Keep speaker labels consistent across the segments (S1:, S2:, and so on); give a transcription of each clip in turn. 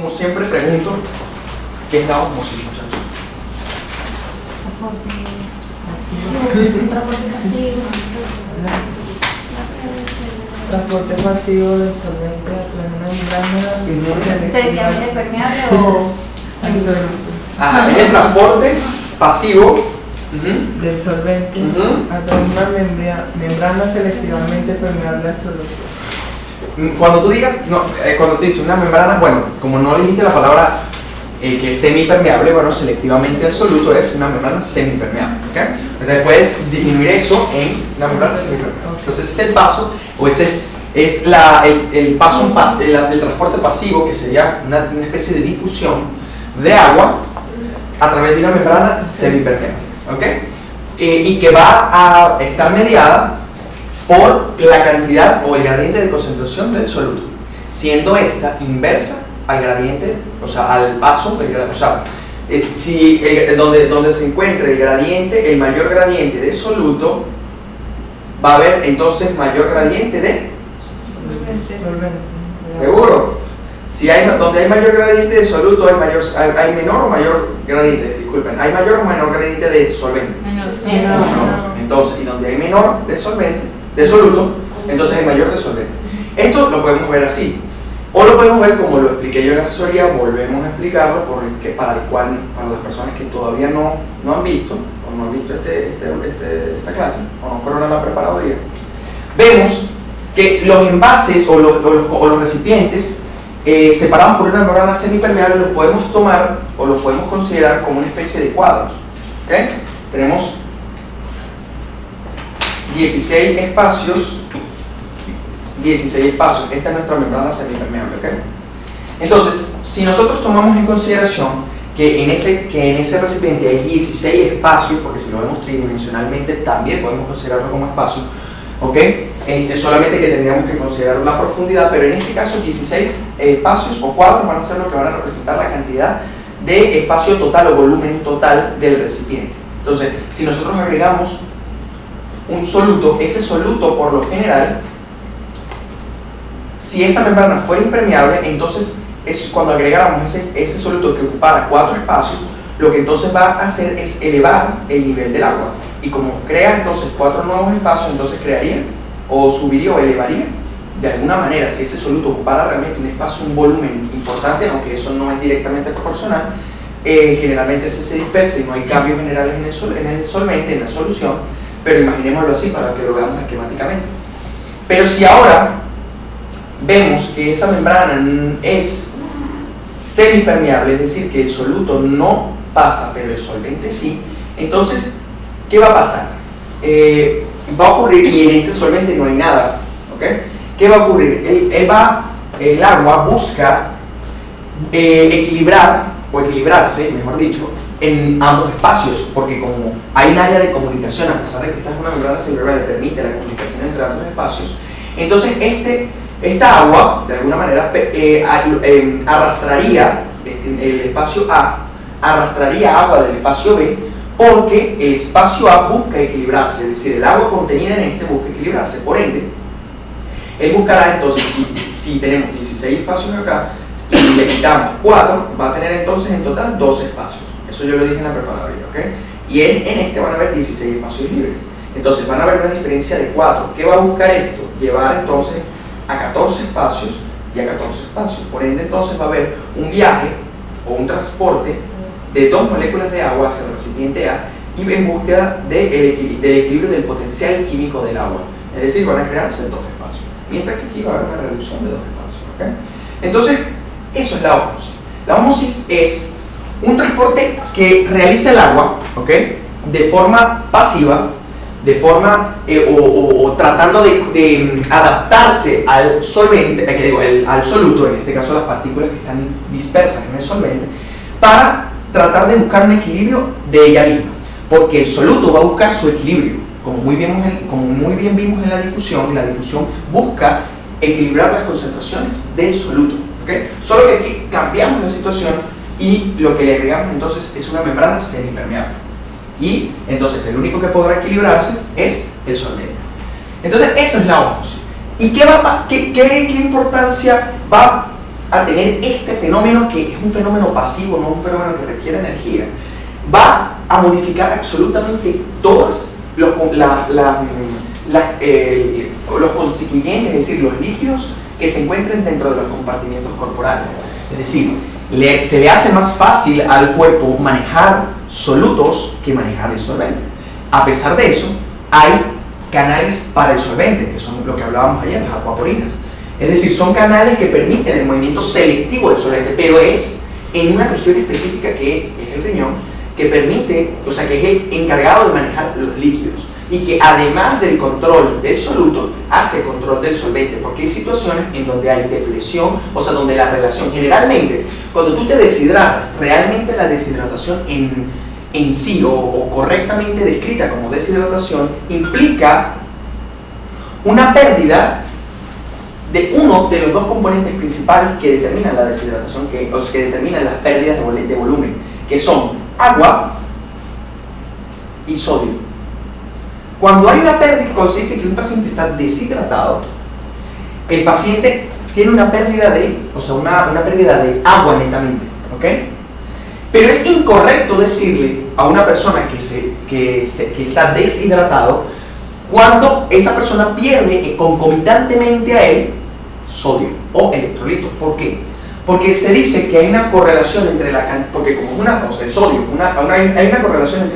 S1: como siempre pregunto, ¿qué es la ósmosis, muchachos?
S2: Transporte pasivo del solvente a través de una membrana
S3: selectivamente permeable o
S1: Es el transporte pasivo
S2: del solvente a través de una membrana selectivamente permeable al soluto.
S1: Cuando tú digas, cuando tú dices una membrana, bueno, como no dijiste la palabra que es semipermeable, bueno, selectivamente al soluto es una membrana semipermeable, ¿ok? Entonces puedes disminuir eso en una membrana semipermeable. Entonces ese es el paso, o ese es el paso, el transporte pasivo, que sería una especie de difusión de agua a través de una membrana semipermeable, ¿ok? Y que va a estar mediada por la cantidad o el gradiente de concentración del soluto, siendo esta inversa al gradiente, o sea, al paso del gradiente. O sea, si donde se encuentre el gradiente, el mayor gradiente de soluto, va a haber entonces mayor gradiente de
S2: Solvente.
S1: ¿Seguro? Si donde hay mayor gradiente de soluto, hay menor o mayor gradiente, disculpen, hay mayor o menor gradiente de solvente.
S3: menor.
S1: Entonces, y donde hay menor de solvente, de soluto, entonces hay mayor de solvente. Esto lo podemos ver así. O lo podemos ver como lo expliqué yo en la asesoría, volvemos a explicarlo para las personas que todavía no han visto, o no han visto esta clase, o no fueron a la preparadoría. Vemos que los envases o los recipientes separados por una membrana semipermeable los podemos tomar o los podemos considerar como una especie de cuadros. ¿Okay? Tenemos 16 espacios. Esta es nuestra membrana semipermeable, ¿ok? Entonces, si nosotros tomamos en consideración que en ese recipiente hay 16 espacios, porque si lo vemos tridimensionalmente también podemos considerarlo como espacio, ¿ok? Solamente que tendríamos que considerar la profundidad, pero en este caso 16 espacios o cuadros van a ser lo que van a representar la cantidad de espacio total o volumen total del recipiente. Entonces, si nosotros agregamos un soluto, ese soluto por lo general, si esa membrana fuera impermeable, entonces cuando agregáramos ese soluto que ocupara 4 espacios, lo que entonces va a hacer es elevar el nivel del agua. Y como crea entonces 4 nuevos espacios, entonces crearía o subiría o elevaría de alguna manera, si ese soluto ocupara realmente un espacio, un volumen importante, aunque eso no es directamente proporcional, generalmente se dispersa y no hay cambios generales en el solvente, en la solución, pero imaginémoslo así para que lo veamos esquemáticamente. Pero si ahora vemos que esa membrana es semipermeable, es decir, que el soluto no pasa, pero el solvente sí, entonces, ¿qué va a pasar? Va a ocurrir, y en este solvente no hay nada, ¿ok? ¿Qué va a ocurrir? El agua busca equilibrar, o equilibrarse, mejor dicho, en ambos espacios, porque como hay un área de comunicación, a pesar de que esta es una membrana semipermeable, permite la comunicación entre ambos espacios, entonces esta agua, de alguna manera, arrastraría el espacio A, arrastraría agua del espacio B, porque el espacio A busca equilibrarse, es decir, el agua contenida en este busca equilibrarse. Por ende, él buscará entonces, si tenemos 16 espacios acá, y le quitamos 4, va a tener entonces en total 12 espacios. Eso yo lo dije en la preparadoria, ¿ok? Y en este van a haber 16 espacios libres. Entonces van a haber una diferencia de 4. ¿Qué va a buscar esto? Llevar entonces a 14 espacios y a 14 espacios. Por ende, entonces va a haber un viaje o un transporte de 2 moléculas de agua hacia el recipiente A y en búsqueda del equilibrio del potencial químico del agua. Es decir, van a crearse 2 espacios. Mientras que aquí va a haber una reducción de 2 espacios. ¿Okay? Entonces, eso es la ósmosis. La ósmosis es un transporte que realiza el agua, ¿ok?, de forma pasiva, de forma o tratando de adaptarse al solvente, al soluto, en este caso las partículas que están dispersas en el solvente, para tratar de buscar un equilibrio de ella misma, porque el soluto va a buscar su equilibrio, como muy bien vimos en la difusión busca equilibrar las concentraciones del soluto, ¿okay? Solo que aquí cambiamos la situación y lo que le agregamos entonces es una membrana semipermeable. Y entonces el único que podrá equilibrarse es el solvente. Entonces esa es la ósmosis. ¿Y qué importancia va a tener este fenómeno, que es un fenómeno pasivo, no un fenómeno que requiere energía, va a modificar absolutamente todos los constituyentes, es decir, los líquidos que se encuentren dentro de los compartimientos corporales. Es decir, se le hace más fácil al cuerpo manejar solutos que manejar el solvente. A pesar de eso, hay canales para el solvente, que son lo que hablábamos ayer, las acuaporinas. Es decir, son canales que permiten el movimiento selectivo del solvente, pero es en una región específica que es el riñón, que permite, o sea, que es el encargado de manejar los líquidos y que además del control del soluto, hace control del solvente, porque hay situaciones en donde hay depresión, o sea, donde la relación, generalmente, cuando tú te deshidratas, realmente la deshidratación en sí, o correctamente descrita como deshidratación, implica una pérdida de uno de los dos componentes principales que determinan la deshidratación, que determinan las pérdidas de volumen, que son agua y sodio. Cuando hay una pérdida, cuando se dice que un paciente está deshidratado, el paciente tiene una pérdida una pérdida de agua netamente, ¿ok? Pero es incorrecto decirle a una persona que está deshidratado cuando esa persona pierde concomitantemente a él sodio o electrolitos. ¿Por qué? Porque se dice que hay una correlación entre porque como el sodio, hay una correlación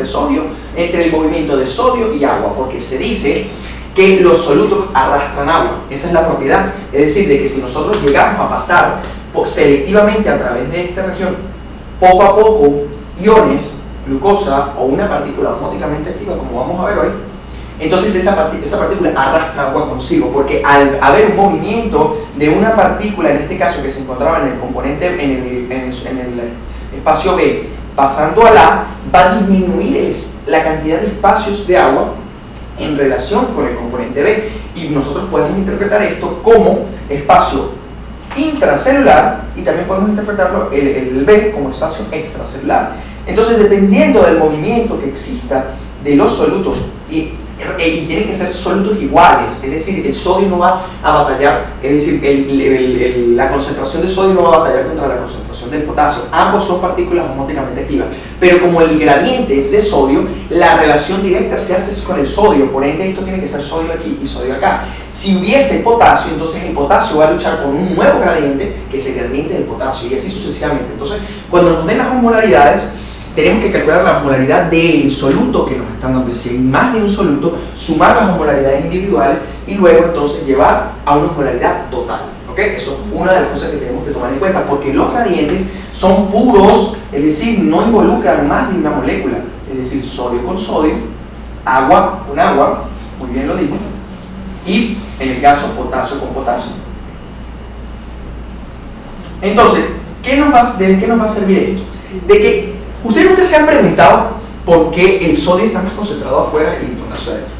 S1: entre el movimiento de sodio y agua, porque se dice que los solutos arrastran agua. Esa es la propiedad. Es decir, de que si nosotros llegamos a pasar selectivamente a través de esta región, poco a poco, iones, glucosa o una partícula osmóticamente activa, como vamos a ver hoy, entonces esa partícula arrastra agua consigo, porque al haber un movimiento de una partícula, en este caso que se encontraba en el componente, en el espacio B, pasando al A, va a disminuir la cantidad de espacios de agua en relación con el componente B, y nosotros podemos interpretar esto como espacio intracelular, y también podemos interpretarlo el B como espacio extracelular. Entonces, dependiendo del movimiento que exista de los solutos, y tienen que ser solutos iguales, es decir, el sodio no va a batallar, es decir, la concentración de sodio no va a batallar contra la concentración del potasio. Ambos son partículas osmóticamente activas, pero como el gradiente es de sodio, la relación directa se hace con el sodio, por ende esto tiene que ser sodio aquí y sodio acá. Si hubiese potasio, entonces el potasio va a luchar con un nuevo gradiente, que es el gradiente del potasio, y así sucesivamente. Entonces, cuando nos den las osmolaridades, tenemos que calcular la osmolaridad del soluto que nos están dando. Si hay más de un soluto, sumar las osmolaridades individuales y luego entonces llevar a una osmolaridad total. ¿Ok? Eso es una de las cosas que tenemos que tomar en cuenta, porque los gradientes son puros, es decir, no involucran más de una molécula. Es decir, sodio con sodio, agua con agua, muy bien lo digo, y en el caso potasio con potasio. Entonces, ¿de qué nos va a servir esto? De que ustedes nunca se han preguntado por qué el sodio está más concentrado afuera y el potasio adentro.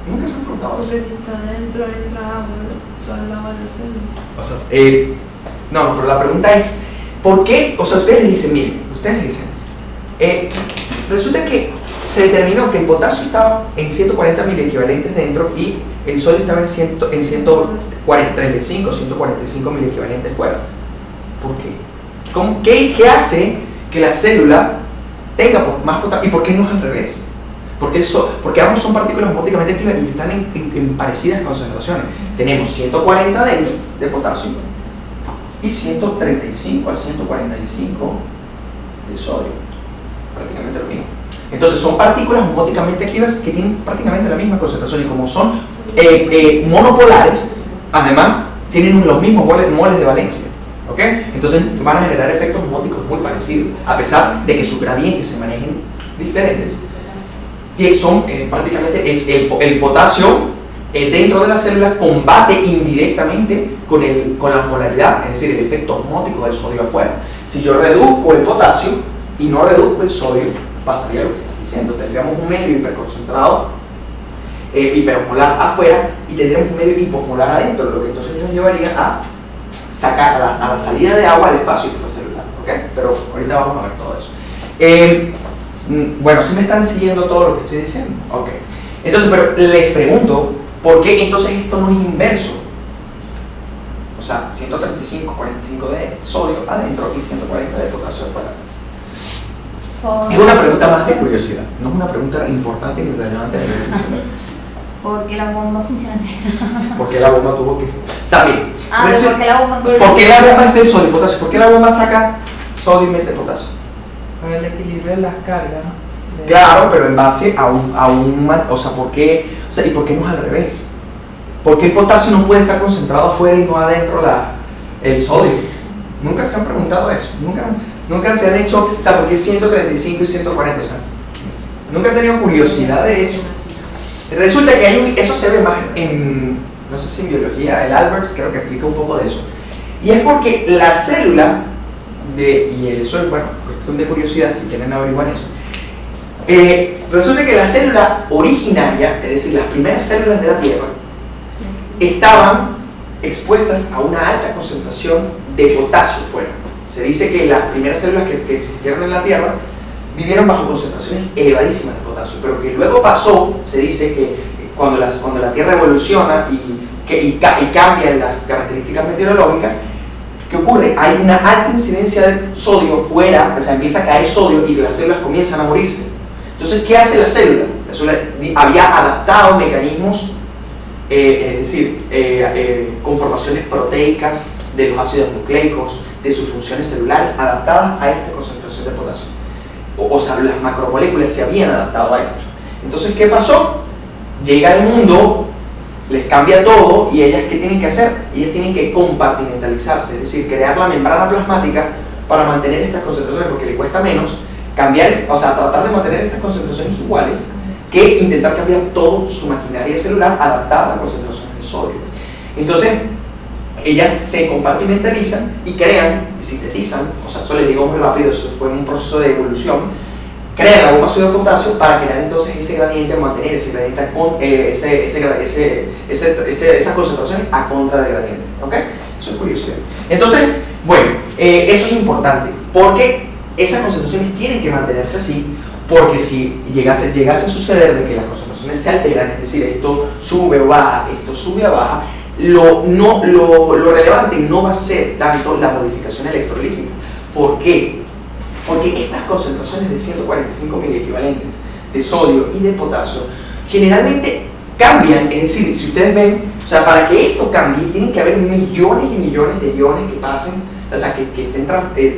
S1: Nunca se han preguntado eso.
S2: Porque si está adentro, entra agua, toda el agua de
S1: O sea, no, pero la pregunta es, ¿por qué? O sea, ustedes dicen, miren, resulta que se determinó que el potasio estaba en 140 mil equivalentes dentro y el sodio estaba en 135, 145 mil equivalentes fuera. ¿Por qué? ¿Qué hace que la célula tenga más potasio? ¿Y por qué no es al revés? Porque ambos son partículas osmóticamente activas y están en parecidas concentraciones. Tenemos 140 dentro de potasio y 135 a 145 de sodio. Prácticamente lo mismo. Entonces son partículas osmóticamente activas que tienen prácticamente la misma concentración, y como son monopolares, además tienen los mismos moles de valencia. ¿Ok? Entonces van a generar efectos osmóticos muy parecidos, a pesar de que sus gradientes se manejen diferentes. Y son prácticamente el potasio dentro de las células combate indirectamente con la osmolaridad, es decir, el efecto osmótico del sodio afuera. Si yo reduzco el potasio y no reduzco el sodio, pasaría lo que estás diciendo. Tendríamos un medio hiperconcentrado, hiperosmolar afuera, y tendríamos un medio hiposmolar adentro, lo que entonces nos llevaría a sacar a la salida de agua al espacio extracelular. ¿Ok? Pero ahorita vamos a ver todo eso. Bueno, ¿sí me están siguiendo todo lo que estoy diciendo? Ok. Entonces, pero les pregunto, ¿por qué entonces esto no es inverso? O sea, 135, 45 de sodio adentro y 140 de potasio afuera. Es una pregunta más de curiosidad, no es una pregunta importante ni relevante en la definición.
S3: ¿Por qué la bomba funciona así?
S1: ¿Por qué la bomba tuvo que...? O sea, miren,
S3: ¿por qué la bomba?
S1: ¿por qué la bomba es de sodio y potasio? ¿Por qué la bomba saca sodio y mete potasio?
S2: Para el equilibrio de las cargas.
S1: Claro, pero en base a un o sea, ¿por qué? O sea, ¿y por qué no es al revés? ¿Por qué el potasio no puede estar concentrado afuera y no adentro el sodio? Nunca se han preguntado eso, nunca se han hecho, o sea, ¿por qué 135 y 140? O sea, nunca he tenido curiosidad de eso. Resulta que eso se ve más en, no sé si en biología, el Alberts creo que explica un poco de eso. Y es porque la célula, y eso es, bueno, cuestión de curiosidad, si quieren averiguar eso. Resulta que la célula originaria, es decir, las primeras células de la Tierra, estaban expuestas a una alta concentración de potasio fuera. Se dice que las primeras células que existieron en la Tierra vivieron bajo concentraciones elevadísimas de potasio, pero que luego pasó, se dice que cuando la Tierra evoluciona y cambian las características meteorológicas, ¿qué ocurre? Hay una alta incidencia de sodio fuera, o sea, empieza a caer sodio y las células comienzan a morirse. Entonces, ¿qué hace la célula? La célula había adaptado mecanismos, es decir, conformaciones proteicas de los ácidos nucleicos, de sus funciones celulares, adaptadas a esta concentración de potasio. O sea, las macromoléculas se habían adaptado a esto. Entonces, ¿qué pasó? Llega el mundo, les cambia todo, y ellas, ¿qué tienen que hacer? Ellas tienen que compartimentalizarse, es decir, crear la membrana plasmática para mantener estas concentraciones, porque le cuesta menos cambiar, o sea, tratar de mantener estas concentraciones iguales que intentar cambiar toda su maquinaria celular adaptada a concentraciones de sodio. Entonces, ellas se compartimentalizan y crean, sintetizan, o sea, eso les digo muy rápido, eso fue un proceso de evolución, crean la bomba sodio-potasio para crear entonces ese gradiente, mantener ese gradiente con esas concentraciones a contra del gradiente, ¿ok? Eso es curiosidad. Entonces, bueno, eso es importante, porque esas concentraciones tienen que mantenerse así, porque si llegase a suceder de que las concentraciones se alteran, es decir, esto sube o baja, esto sube o baja, lo relevante no va a ser tanto la modificación electrolítica. ¿Por qué? Porque estas concentraciones de 145 miliequivalentes de sodio y de potasio generalmente cambian, es decir, si ustedes ven, o sea, para que esto cambie tienen que haber millones y millones de iones que pasen, o sea, que estén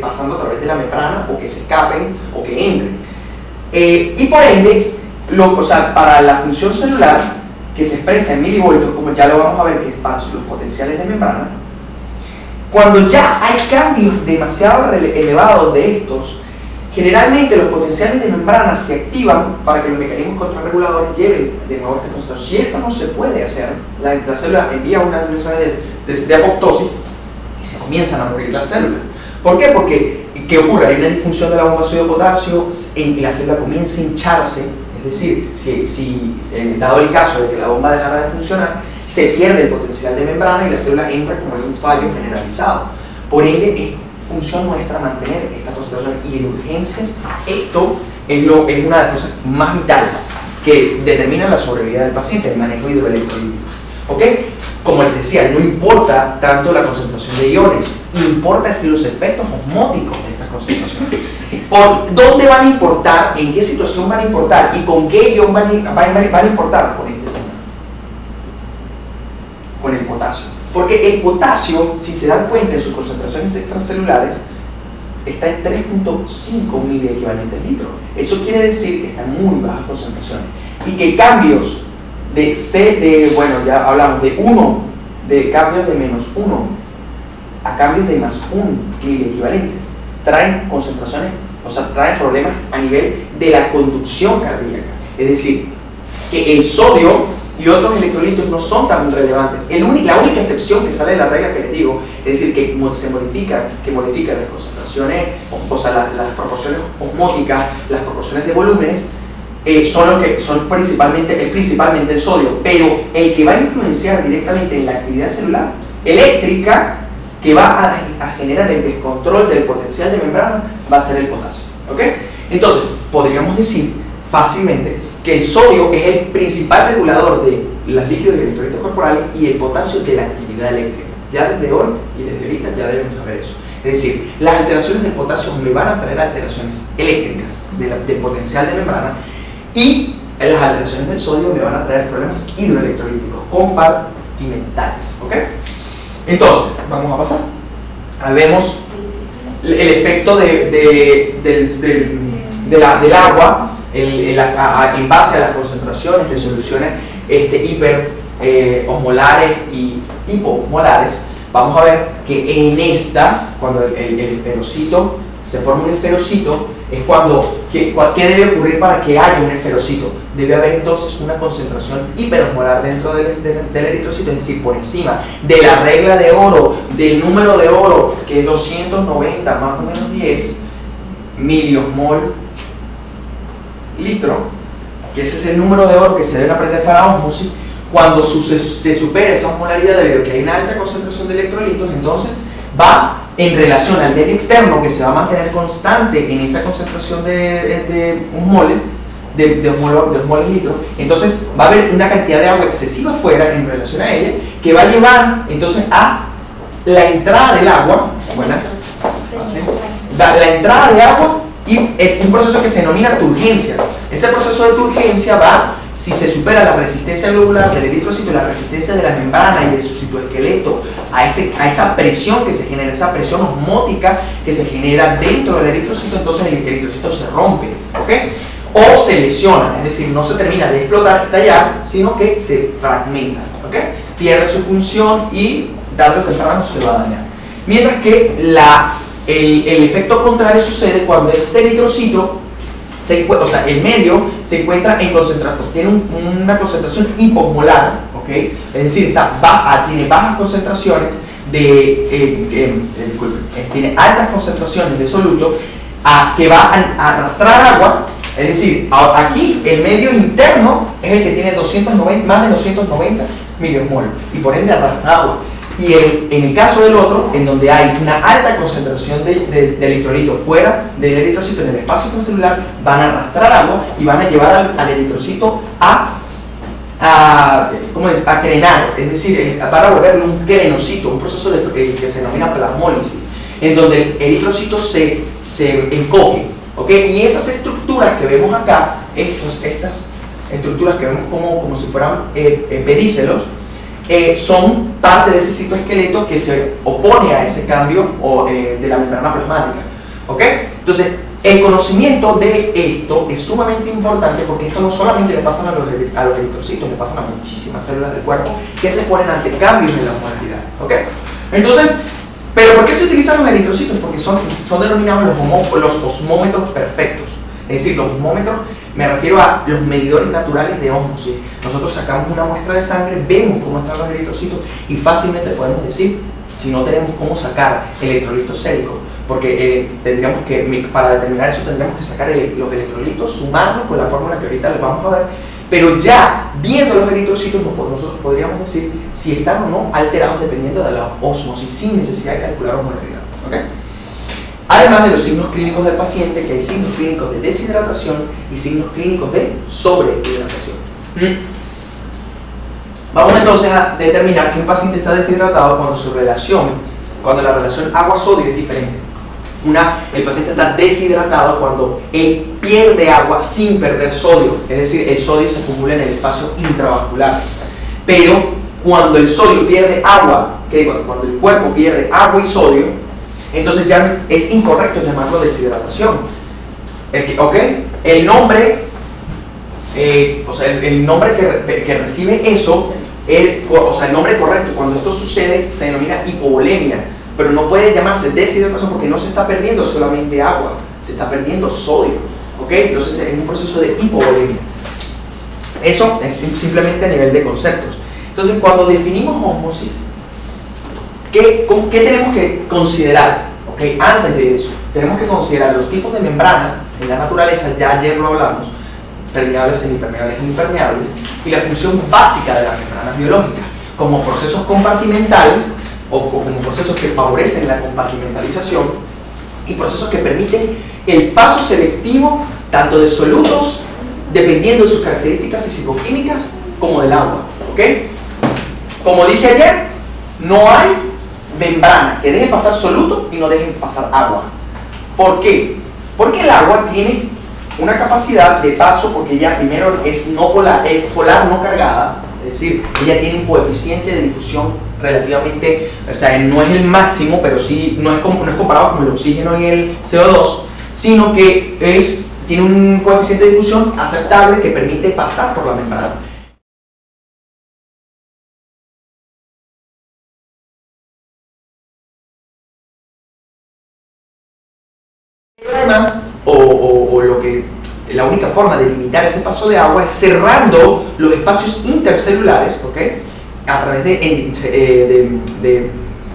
S1: pasando a través de la membrana, o que se escapen o que entren. Y por ende, o sea, para la función celular que se expresa en milivoltios, como ya lo vamos a ver, que es para los potenciales de membrana, cuando ya hay cambios demasiado elevados de estos, generalmente los potenciales de membrana se activan para que los mecanismos contrarreguladores lleven de nuevo esta concentración. Si esto no se puede hacer, la célula envía una mensaje de apoptosis y se comienzan a morir las células. ¿Por qué? Porque, ¿qué ocurre? Hay una disfunción de la bomba sodio-potasio y la célula comienza a hincharse. Es decir, si dado el caso de que la bomba dejara de funcionar, se pierde el potencial de membrana y la célula entra como en un fallo generalizado. Por ende, es función nuestra mantener esta concentración, y en urgencias esto es una de las cosas más vitales que determinan la sobrevida del paciente, el manejo hidroelectrolítico. ¿Ok? Como les decía, no importa tanto la concentración de iones, importa si los efectos osmóticos de estas concentraciones. ¿Por dónde van a importar? ¿En qué situación van a importar? ¿Y con qué ion van a importar? Con este señor, con el potasio. Porque el potasio, si se dan cuenta en sus concentraciones extracelulares, está en 3.5 miliequivalentes litros. Eso quiere decir que está en muy bajas concentraciones y que cambios bueno, ya hablamos de cambios de menos 1 a cambios de más 1 miliequivalentes, traen concentraciones, o sea, traen problemas a nivel de la conducción cardíaca. Es decir, que el sodio y otros electrolitos no son tan relevantes. La única excepción que sale de la regla que les digo, es decir, que modifica las concentraciones, o sea, las proporciones osmóticas, las proporciones de volúmenes, son los que son principalmente el sodio, pero el que va a influenciar directamente en la actividad celular eléctrica, que va a generar el descontrol del potencial de membrana, va a ser el potasio. ¿Ok? Entonces, podríamos decir fácilmente que el sodio es el principal regulador de los líquidos y electrolitos corporales y el potasio de la actividad eléctrica. Ya desde hoy y desde ahorita ya deben saber eso. Es decir, las alteraciones del potasio me van a traer alteraciones eléctricas del potencial de membrana, y las alteraciones del sodio me van a traer problemas hidroelectrolíticos compartimentales. ¿Ok? Entonces, vamos a pasar. Ahí vemos el efecto del agua en base a las concentraciones de soluciones osmolares y hipomolares. Vamos a ver que en esta, cuando el esferocito, se forma un esferocito, es cuando, ¿qué debe ocurrir para que haya un esferocito? Debe haber entonces una concentración hiperosmolar dentro del eritrocito, es decir, por encima de la regla de oro, del número de oro, que es 290 más o menos 10 miliosmol litro, que ese es el número de oro que se debe aprender para ósmosis. Cuando se supera esa osmolaridad debido a que hay una alta concentración de electrolitos, entonces va en relación al medio externo, que se va a mantener constante en esa concentración de osmoles litro. Entonces va a haber una cantidad de agua excesiva afuera en relación a ella, que va a llevar entonces a la entrada del agua, la entrada de agua, y un proceso que se denomina turgencia. Ese proceso de turgencia va, si se supera la resistencia globular del eritrocito y la resistencia de la membrana y de su citoesqueleto a esa presión que se genera, esa presión osmótica que se genera dentro del eritrocito, entonces el eritrocito se rompe, ¿ok? O se lesiona, es decir, no se termina de explotar, estallar, sino que se fragmenta, ¿ok? Pierde su función y tarde o temprano se va a dañar. Mientras que el efecto contrario sucede cuando este eritrocito, el medio se encuentra en concentración, tiene una concentración hiposmolar, ¿ok? Es decir, tiene bajas concentraciones tiene altas concentraciones de soluto que va a arrastrar agua. Es decir, aquí el medio interno es el que tiene más de 290 miliosmol y por ende arrastra agua. Y en el caso del otro, en donde hay una alta concentración de electrolito fuera del eritrocito en el espacio intracelular, van a arrastrar agua y van a llevar al eritrocito a crenar, es decir, para volverlo un crenocito, un proceso que se denomina plasmólisis, en donde el eritrocito se encoge, ¿ok? Y esas estructuras que vemos acá, estas estructuras que vemos como si fueran pedícelos, son parte de ese citoesqueleto que se opone a ese cambio de la membrana plasmática, ¿ok? Entonces, el conocimiento de esto es sumamente importante, porque esto no solamente le pasa a los eritrocitos, le pasan a muchísimas células del cuerpo que se ponen ante cambios en la osmolaridad, ¿ok? Entonces, ¿pero por qué se utilizan los eritrocitos? Porque son denominados los osmómetros perfectos. Es decir, los osmómetros, me refiero a los medidores naturales de ósmosis. Nosotros sacamos una muestra de sangre, vemos cómo están los eritrocitos y fácilmente podemos decir si no tenemos cómo sacar electrolitos séricos, porque para determinar eso tendríamos que sacar los electrolitos, sumarlos con la fórmula que ahorita les vamos a ver, pero ya viendo los eritrocitos nosotros podríamos decir si están o no alterados dependiendo de la ósmosis, sin necesidad de calcular osmolaridad, ¿okay? Además de los signos clínicos del paciente, que hay signos clínicos de deshidratación y signos clínicos de sobrehidratación. Vamos entonces a determinar que un paciente está deshidratado cuando la relación agua-sodio es diferente. El paciente está deshidratado cuando él pierde agua sin perder sodio, es decir, el sodio se acumula en el espacio intravascular. Pero cuando el sodio pierde agua, cuando el cuerpo pierde agua y sodio, entonces ya es incorrecto llamarlo deshidratación. ¿Ok? El nombre, el nombre que recibe eso, el nombre correcto cuando esto sucede se denomina hipovolemia, pero no puede llamarse deshidratación porque no se está perdiendo solamente agua, se está perdiendo sodio. ¿Ok? Entonces es un proceso de hipovolemia. Eso es simplemente a nivel de conceptos. Entonces, cuando definimos ósmosis, ¿qué tenemos que considerar? ¿Okay? Antes de eso, tenemos que considerar los tipos de membrana en la naturaleza, ya ayer lo hablamos, permeables, semipermeables e impermeables, y la función básica de las membranas biológicas, como procesos compartimentales o como procesos que favorecen la compartimentalización y procesos que permiten el paso selectivo tanto de solutos, dependiendo de sus características físico-químicas, como del agua. ¿Okay? Como dije ayer, no hay membrana que deje pasar soluto y no deje pasar agua. ¿Por qué? Porque el agua tiene una capacidad de paso, porque ella primero es polar no cargada, es decir, ella tiene un coeficiente de difusión relativamente, o sea, no es el máximo, pero sí, no es comparado con el oxígeno y el CO2, sino que tiene un coeficiente de difusión aceptable que permite pasar por la membrana. Además, la única forma de limitar ese paso de agua es cerrando los espacios intercelulares, ¿ok? A través de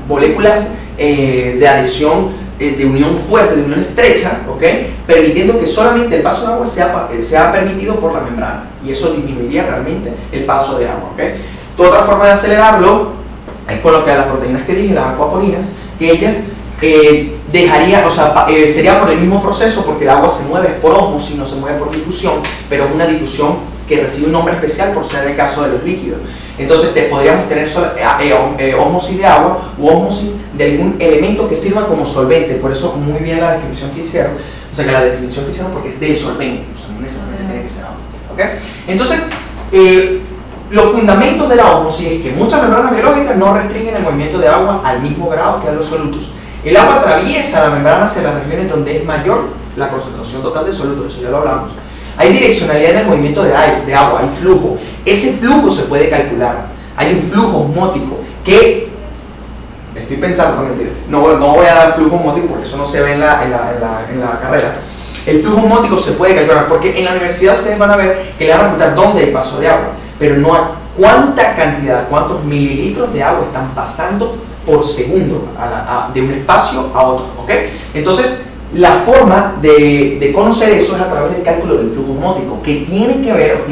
S1: moléculas de adhesión, de unión fuerte, de unión estrecha, ¿ok? Permitiendo que solamente el paso de agua sea permitido por la membrana, y eso disminuiría realmente el paso de agua, ¿ok? Otra forma de acelerarlo es con lo que las proteínas que dije, las acuaponinas, que ellas sería por el mismo proceso, porque el agua se mueve por ósmosis, no se mueve por difusión, pero es una difusión que recibe un nombre especial por ser el caso de los líquidos. Entonces podríamos tener ósmosis de agua u ósmosis de algún elemento que sirva como solvente. Por eso muy bien la descripción que hicieron, o sea que la definición que hicieron, porque es de solvente, o sea, no necesariamente tiene que ser agua, ¿okay? Entonces los fundamentos de la ósmosis es que muchas membranas biológicas no restringen el movimiento de agua al mismo grado que a los solutos. El agua atraviesa la membrana hacia las regiones donde es mayor la concentración total de solutos, eso ya lo hablamos. Hay direccionalidad en el movimiento de agua, hay flujo. Ese flujo se puede calcular. Hay un flujo osmótico que, estoy pensando, no mentira, no voy a dar flujo osmótico porque eso no se ve en la carrera. El flujo osmótico se puede calcular porque en la universidad ustedes van a ver que le van a preguntar dónde hay paso de agua, pero no a cuánta cantidad, cuántos mililitros de agua están pasando por segundo de un espacio a otro, ¿ok? Entonces, la forma de conocer eso es a través del cálculo del flujo osmótico, que tiene que ver o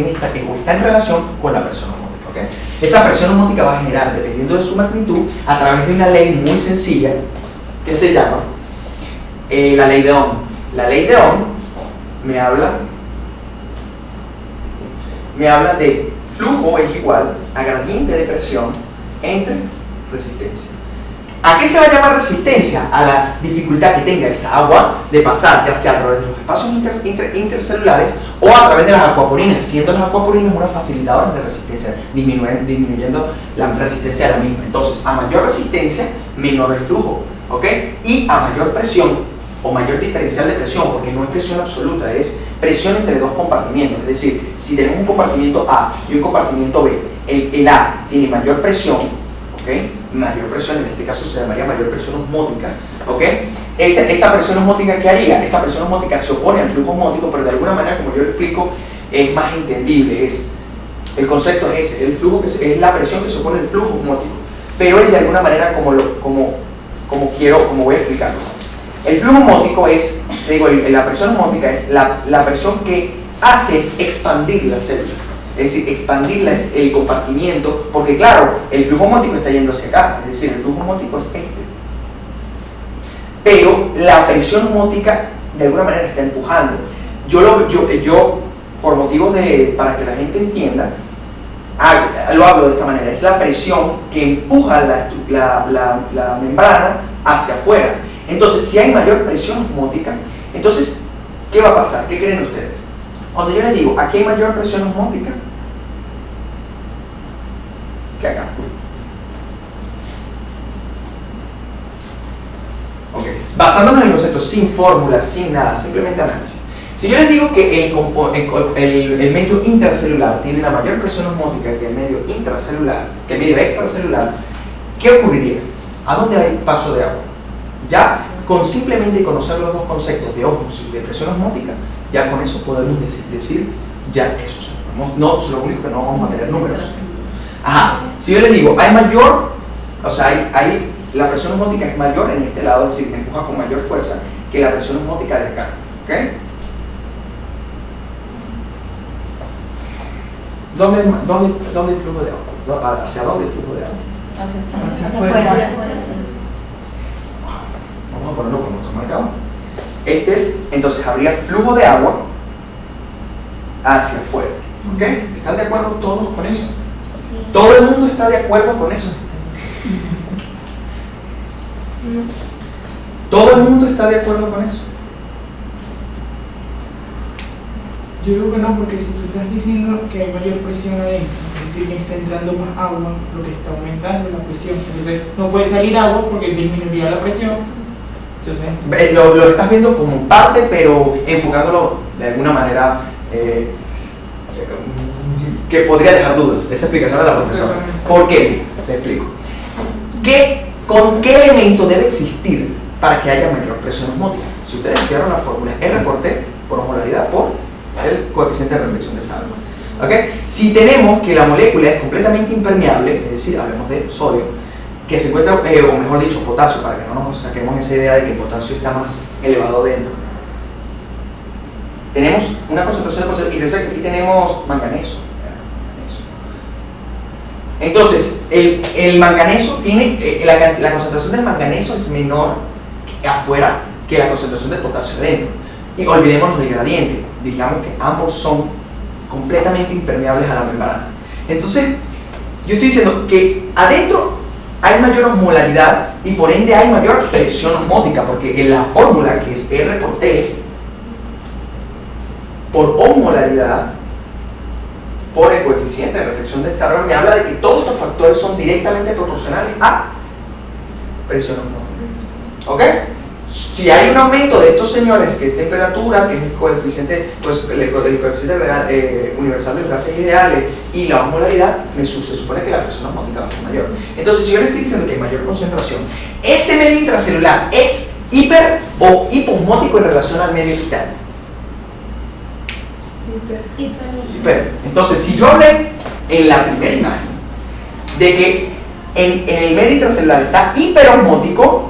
S1: está en relación con la presión osmótica, ¿ok? Esa presión osmótica va a generar, dependiendo de su magnitud, a través de una ley muy sencilla que se llama la ley de Ohm. La ley de Ohm me habla de flujo es igual a gradiente de presión entre resistencia. ¿A qué se va a llamar resistencia? A la dificultad que tenga esa agua de pasar, ya sea a través de los espacios intercelulares o a través de las acuaporinas, siendo las acuaporinas unas facilitadoras de resistencia, disminuyendo la resistencia de la misma. Entonces, a mayor resistencia, menor el flujo, ¿ok? Y a mayor presión o mayor diferencial de presión, porque no es presión absoluta, es presión entre dos compartimientos. Es decir, si tenemos un compartimiento A y un compartimiento B, el A tiene mayor presión, ¿ok? Mayor presión, en este caso se llamaría mayor presión osmótica, ¿ok? Esa presión osmótica, ¿qué haría? Esa presión osmótica se opone al flujo osmótico, pero de alguna manera, como yo lo explico, es más entendible. El concepto es ese, el flujo es la presión que se opone al flujo osmótico, pero es de alguna manera como voy a explicarlo. El flujo osmótico es, la presión osmótica es la presión que hace expandir la célula. Es decir, expandir el compartimiento, porque claro, el flujo osmótico está yendo hacia acá, es decir, el flujo osmótico es este. Pero la presión osmótica de alguna manera está empujando. Yo por motivos para que la gente entienda, lo hablo de esta manera, es la presión que empuja la membrana hacia afuera. Entonces, si hay mayor presión osmótica, entonces, ¿qué va a pasar? ¿Qué creen ustedes? Cuando yo les digo, aquí hay mayor presión osmótica, ¿qué acá? Ok, basándonos en los conceptos, sin fórmulas, sin nada, simplemente análisis. Si yo les digo que el medio intracelular tiene una mayor presión osmótica que el medio intracelular, que el medio extracelular, ¿qué ocurriría? ¿A dónde hay paso de agua? Ya con simplemente conocer los dos conceptos de ósmosis y de presión osmótica, ya con eso podemos decir ya eso. No, lo único que no vamos a tener números. Ajá. Si yo le digo, hay mayor, o sea, la presión osmótica es mayor en este lado, es decir, empuja con mayor fuerza que la presión osmótica de acá, ¿ok? ¿Dónde hay flujo de agua? ¿Hacia dónde hay flujo de agua?
S3: Hacia afuera.
S1: Vamos a ponerlo con nuestro marcador. Entonces habría flujo de agua hacia afuera, ¿ok? ¿Están de acuerdo todos con eso? Sí. ¿Todo el mundo está de acuerdo con eso? ¿Todo el mundo está de acuerdo con eso?
S2: Yo digo que no, porque si tú estás diciendo que hay mayor presión adentro, es decir, que está entrando más agua, lo que está aumentando es la presión. Entonces no puede salir agua porque disminuiría la presión. Entonces,
S1: lo estás viendo como parte, pero enfocándolo de alguna manera que podría dejar dudas. Esa explicación de la profesora. ¿Por qué? Te explico. ¿Con qué elemento debe existir para que haya mayor presión osmótica? Si ustedes estudiaron la fórmula R por T por osmolaridad por el coeficiente de reflexión de Stallman. ¿Okay? Si tenemos que la molécula es completamente impermeable, es decir, hablemos de sodio, que se encuentra, o mejor dicho, potasio, para que no nos saquemos esa idea de que el potasio está más elevado dentro. Tenemos una concentración de potasio y resulta que aquí tenemos manganeso. Entonces, el manganeso tiene, la concentración del manganeso es menor afuera que la concentración del potasio adentro. Y olvidémonos del gradiente, digamos que ambos son completamente impermeables a la membrana. Entonces, yo estoy diciendo que adentro hay mayor osmolaridad y por ende hay mayor presión osmótica, porque en la fórmula que es R por T por osmolaridad por el coeficiente de reflexión de Stallman me habla de que todos estos factores son directamente proporcionales a presión osmótica. ¿Ok? Si hay un aumento de estos señores, que es temperatura, que es el coeficiente, pues el coeficiente real, universal de clases ideales y la osmolaridad, se supone que la presión osmótica va a ser mayor. Entonces, si yo le estoy diciendo que hay mayor concentración, ese medio intracelular es hiper o hiposmótico en relación al medio externo. Hiper. Entonces, si yo hablé en la primera imagen de que en el medio intracelular está hiperosmótico,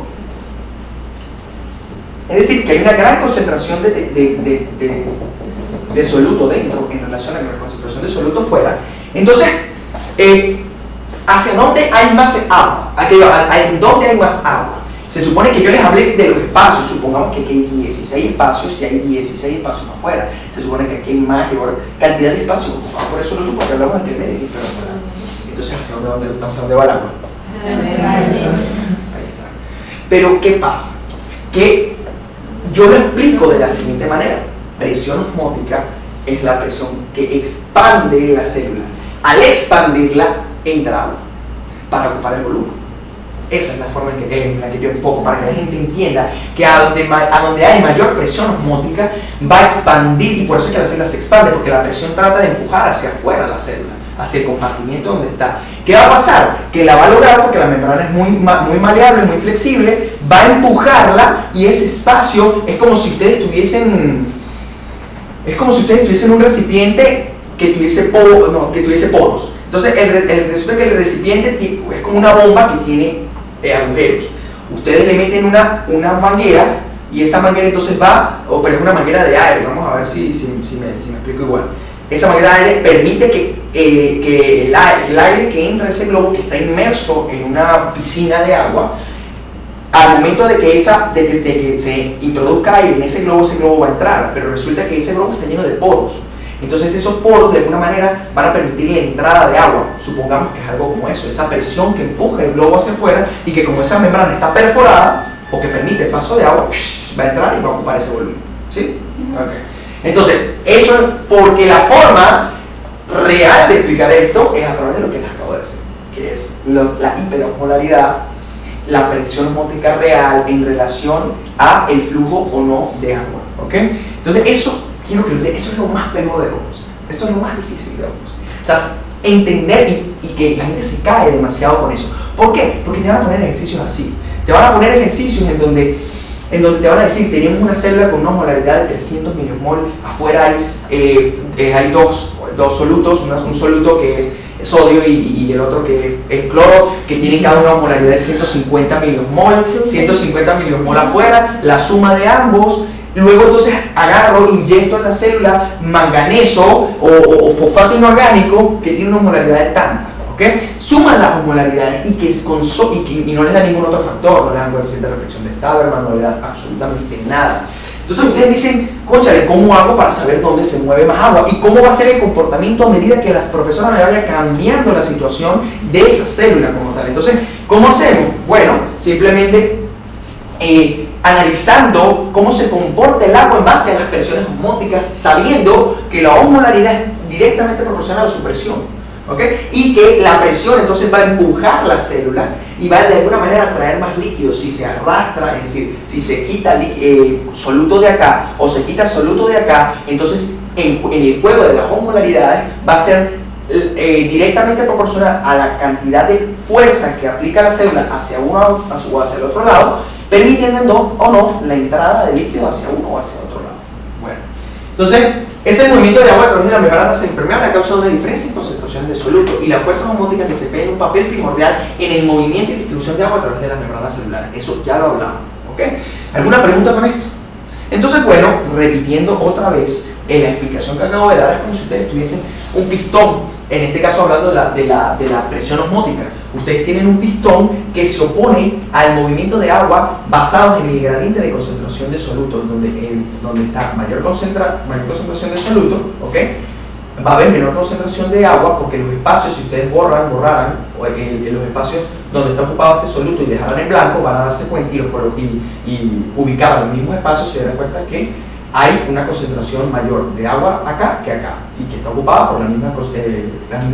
S1: es decir, que hay una gran concentración de soluto dentro en relación a la concentración de soluto fuera. Entonces, ¿hacia dónde hay más agua? ¿Dónde hay más agua? Se supone que yo les hablé de los espacios. Supongamos que aquí hay 16 espacios y hay 16 espacios afuera. Se supone que aquí hay mayor cantidad de espacios ocupados por el soluto porque hablamos entre medio y afuera. Entonces, ¿hacia dónde va el agua? Ahí está. Pero, ¿qué pasa? Que yo lo explico de la siguiente manera. Presión osmótica es la presión que expande la célula. Al expandirla, entra agua para ocupar el volumen. Esa es la forma en la que yo enfoco, para que la gente entienda que a donde hay mayor presión osmótica va a expandir, y por eso es que la célula se expande, porque la presión trata de empujar hacia afuera la célula, hacia el compartimiento donde está. ¿Qué va a pasar? Que la va a lograr porque la membrana es muy maleable, muy flexible, va a empujarla y ese espacio es como si ustedes tuviesen un recipiente que tuviese poros. Entonces, resulta que el recipiente es como una bomba que tiene agujeros. Ustedes le meten una manguera y esa manguera entonces pero es una manguera de aire. Vamos a ver si me explico igual. Esa manguera de aire permite que el aire que entra a ese globo, que está inmerso en una piscina de agua, al momento de que se introduzca aire en ese globo va a entrar, pero resulta que ese globo está lleno de poros. Entonces esos poros de alguna manera van a permitir la entrada de agua. Supongamos que es algo como eso, esa presión que empuja el globo hacia afuera y que como esa membrana está perforada o que permite el paso de agua, va a entrar y va a ocupar ese volumen. ¿Sí? Okay. Entonces, eso es porque la forma real de explicar esto es a través de lo que les acabo de decir, que es la hiperosmolaridad, la presión osmótica real en relación a el flujo o no de agua. ¿Okay? Entonces, eso es lo más peludo de Ojos. Esto es lo más difícil de Ojos. O sea, entender y que la gente se cae demasiado con eso. ¿Por qué? Porque te van a poner ejercicios así. Te van a poner ejercicios en donde te van a decir, tenemos una célula con una osmolaridad de 300 milimol, afuera hay dos solutos, un soluto que es sodio y el otro que es cloro, que tienen cada una osmolaridad de 150 milimol, 150 milimol afuera, la suma de ambos. Luego entonces agarro, inyecto en la célula manganeso o fosfato inorgánico que tiene una osmolaridad de tanta, ¿ok? Suman las osmolaridades y no les da ningún otro factor, no les dan coeficiente de reflexión de Stallman, no les da absolutamente nada. Entonces ustedes dicen, cónchale, ¿cómo hago para saber dónde se mueve más agua? ¿Y cómo va a ser el comportamiento a medida que la profesora me vaya cambiando la situación de esa célula como tal? Entonces, ¿cómo hacemos? Bueno, simplemente analizando cómo se comporta el agua en base a las presiones osmóticas, sabiendo que la osmolaridad es directamente proporcional a su presión. ¿Okay? Y que la presión entonces va a empujar la célula y va de alguna manera a traer más líquido. Si se arrastra, es decir, si se quita soluto de acá o se quita soluto de acá, entonces en el juego de las osmolaridades va a ser directamente proporcional a la cantidad de fuerza que aplica la célula hacia uno o hacia el otro lado, permitiendo o no la entrada de líquido hacia uno o hacia otro lado. Bueno, entonces ese movimiento de agua a través de la membrana semipermeable ha causado una diferencia en concentraciones de soluto y las fuerzas osmóticas desempeñan un papel primordial en el movimiento y distribución de agua a través de las membranas celulares. Eso ya lo hablamos. ¿Okay? ¿Alguna pregunta con esto? Entonces, bueno, repitiendo otra vez la explicación que acabo de dar, es como si ustedes tuviesen un pistón, en este caso hablando de la presión osmótica. Ustedes tienen un pistón que se opone al movimiento de agua basado en el gradiente de concentración de soluto, donde está mayor concentración de soluto, ¿okay? Va a haber menor concentración de agua, porque los espacios, si ustedes borraran en los espacios donde está ocupado este soluto y dejaran en blanco, van a darse cuenta y ubicar los mismos espacios, se darán cuenta que hay una concentración mayor de agua acá que acá y que está ocupada por la misma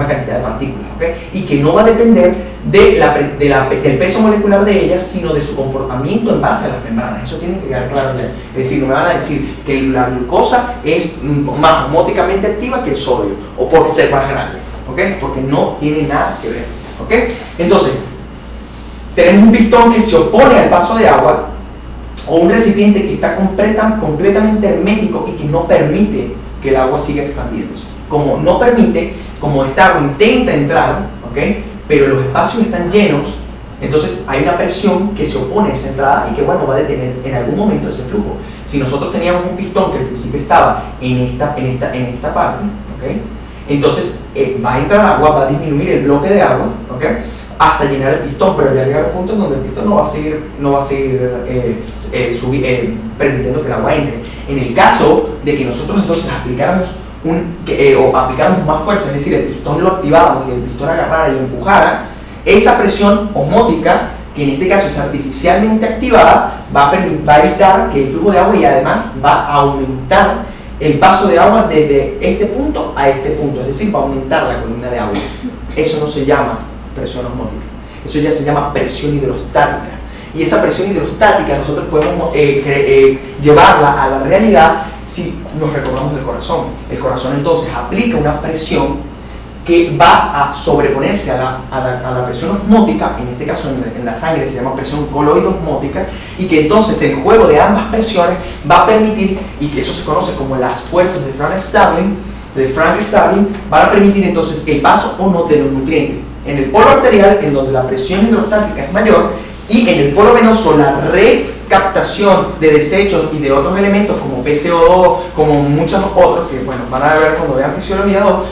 S1: cantidad de partículas, ¿okay? Y que no va a depender del peso molecular de ellas, sino de su comportamiento en base a las membranas. Eso tiene que quedar claro ya. Es decir, no me van a decir que la glucosa es más osmóticamente activa que el sodio o por ser más grande, ¿okay? Porque no tiene nada que ver, ¿okay? Entonces, tenemos un pistón que se opone al paso de agua, o un recipiente que está completamente hermético y que no permite que el agua siga expandiéndose. Como no permite, como esta agua intenta entrar, ¿okay? Pero los espacios están llenos, entonces hay una presión que se opone a esa entrada y que, bueno, va a detener en algún momento ese flujo. Si nosotros teníamos un pistón que al principio estaba en esta parte, ¿okay? Entonces va a entrar agua, va a disminuir el bloque de agua, ¿okay? Hasta llenar el pistón, pero ya llegar al punto en donde el pistón no va a seguir permitiendo que el agua entre. En el caso de que nosotros entonces aplicáramos más fuerza, es decir, el pistón lo activáramos y el pistón agarrara y empujara, esa presión osmótica, que en este caso es artificialmente activada, va a evitar que el flujo de agua, y además va a aumentar el paso de agua desde este punto a este punto, es decir, va a aumentar la columna de agua. Eso no se llama presión osmótica, eso ya se llama presión hidrostática, y esa presión hidrostática nosotros podemos llevarla a la realidad si nos recordamos del corazón. El corazón entonces aplica una presión que va a sobreponerse a la presión osmótica, en este caso en la sangre se llama presión coloidosmótica, y que entonces el juego de ambas presiones va a permitir, y que eso se conoce como las fuerzas de Frank Starling, van a permitir entonces el paso o no de los nutrientes en el polo arterial, en donde la presión hidrostática es mayor, y en el polo venoso la recaptación de desechos y de otros elementos como PCO2, como muchos otros que, bueno, van a ver cuando vean fisiología 2,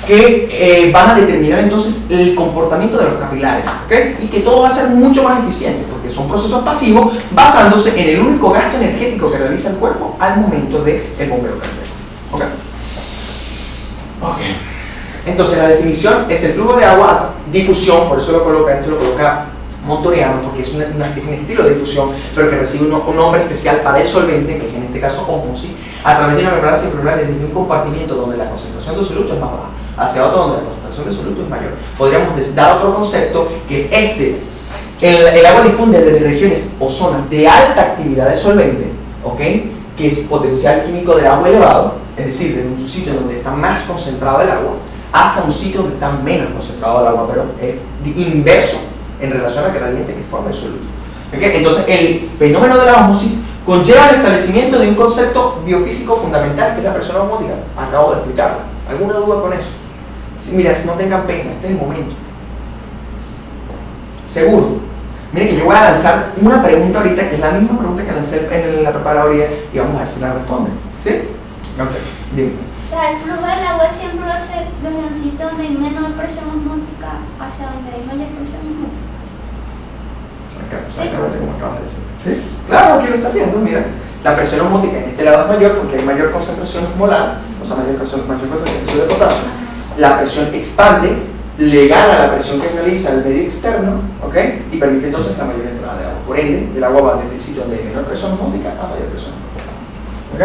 S1: que van a determinar entonces el comportamiento de los capilares, ¿okay? Y que todo va a ser mucho más eficiente, porque son procesos pasivos basándose en el único gasto energético que realiza el cuerpo al momento del bombeo cardíaco, ¿okay? Entonces la definición es el flujo de agua, difusión, por eso lo coloca Montoriano, porque es un estilo de difusión, pero que recibe un nombre especial para el solvente, que es en este caso ósmosis, a través de una membrana semipermeable desde un compartimiento donde la concentración de soluto es más baja, hacia otro donde la concentración de soluto es mayor. Podríamos dar otro concepto, que es este. El agua difunde desde regiones o zonas de alta actividad de solvente, ¿okay? Que es potencial químico del agua elevado, es decir, desde un sitio donde está más concentrado el agua, hasta un sitio donde está menos concentrado el agua, pero inverso en relación al gradiente que forma el soluto. ¿Okay? Entonces, el fenómeno de la ósmosis conlleva el establecimiento de un concepto biofísico fundamental, que es la presión osmótica. Acabo de explicarlo. ¿Alguna duda con eso? Mira, no tengan pena, este es el momento. Seguro. Miren que yo voy a lanzar una pregunta ahorita, que es la misma pregunta que lancé en la preparatoria, y vamos a ver si la responden. ¿Sí? Ok, dime.
S3: O sea, el flujo del agua siempre va a ser desde un sitio donde hay menor presión osmótica hacia donde hay mayor presión osmótica.
S1: Exactamente como acabas de decir. ¿Sí? Claro, aquí lo estás viendo, mira. La presión osmótica en este lado es mayor porque hay mayor concentración osmolar, o sea, mayor concentración de potasio. La presión expande le gana la presión que realiza el medio externo, ¿ok? Y permite entonces la mayor entrada de agua. Por ende, el agua va desde el sitio donde hay menor presión osmótica a mayor presión osmótica. ¿Ok?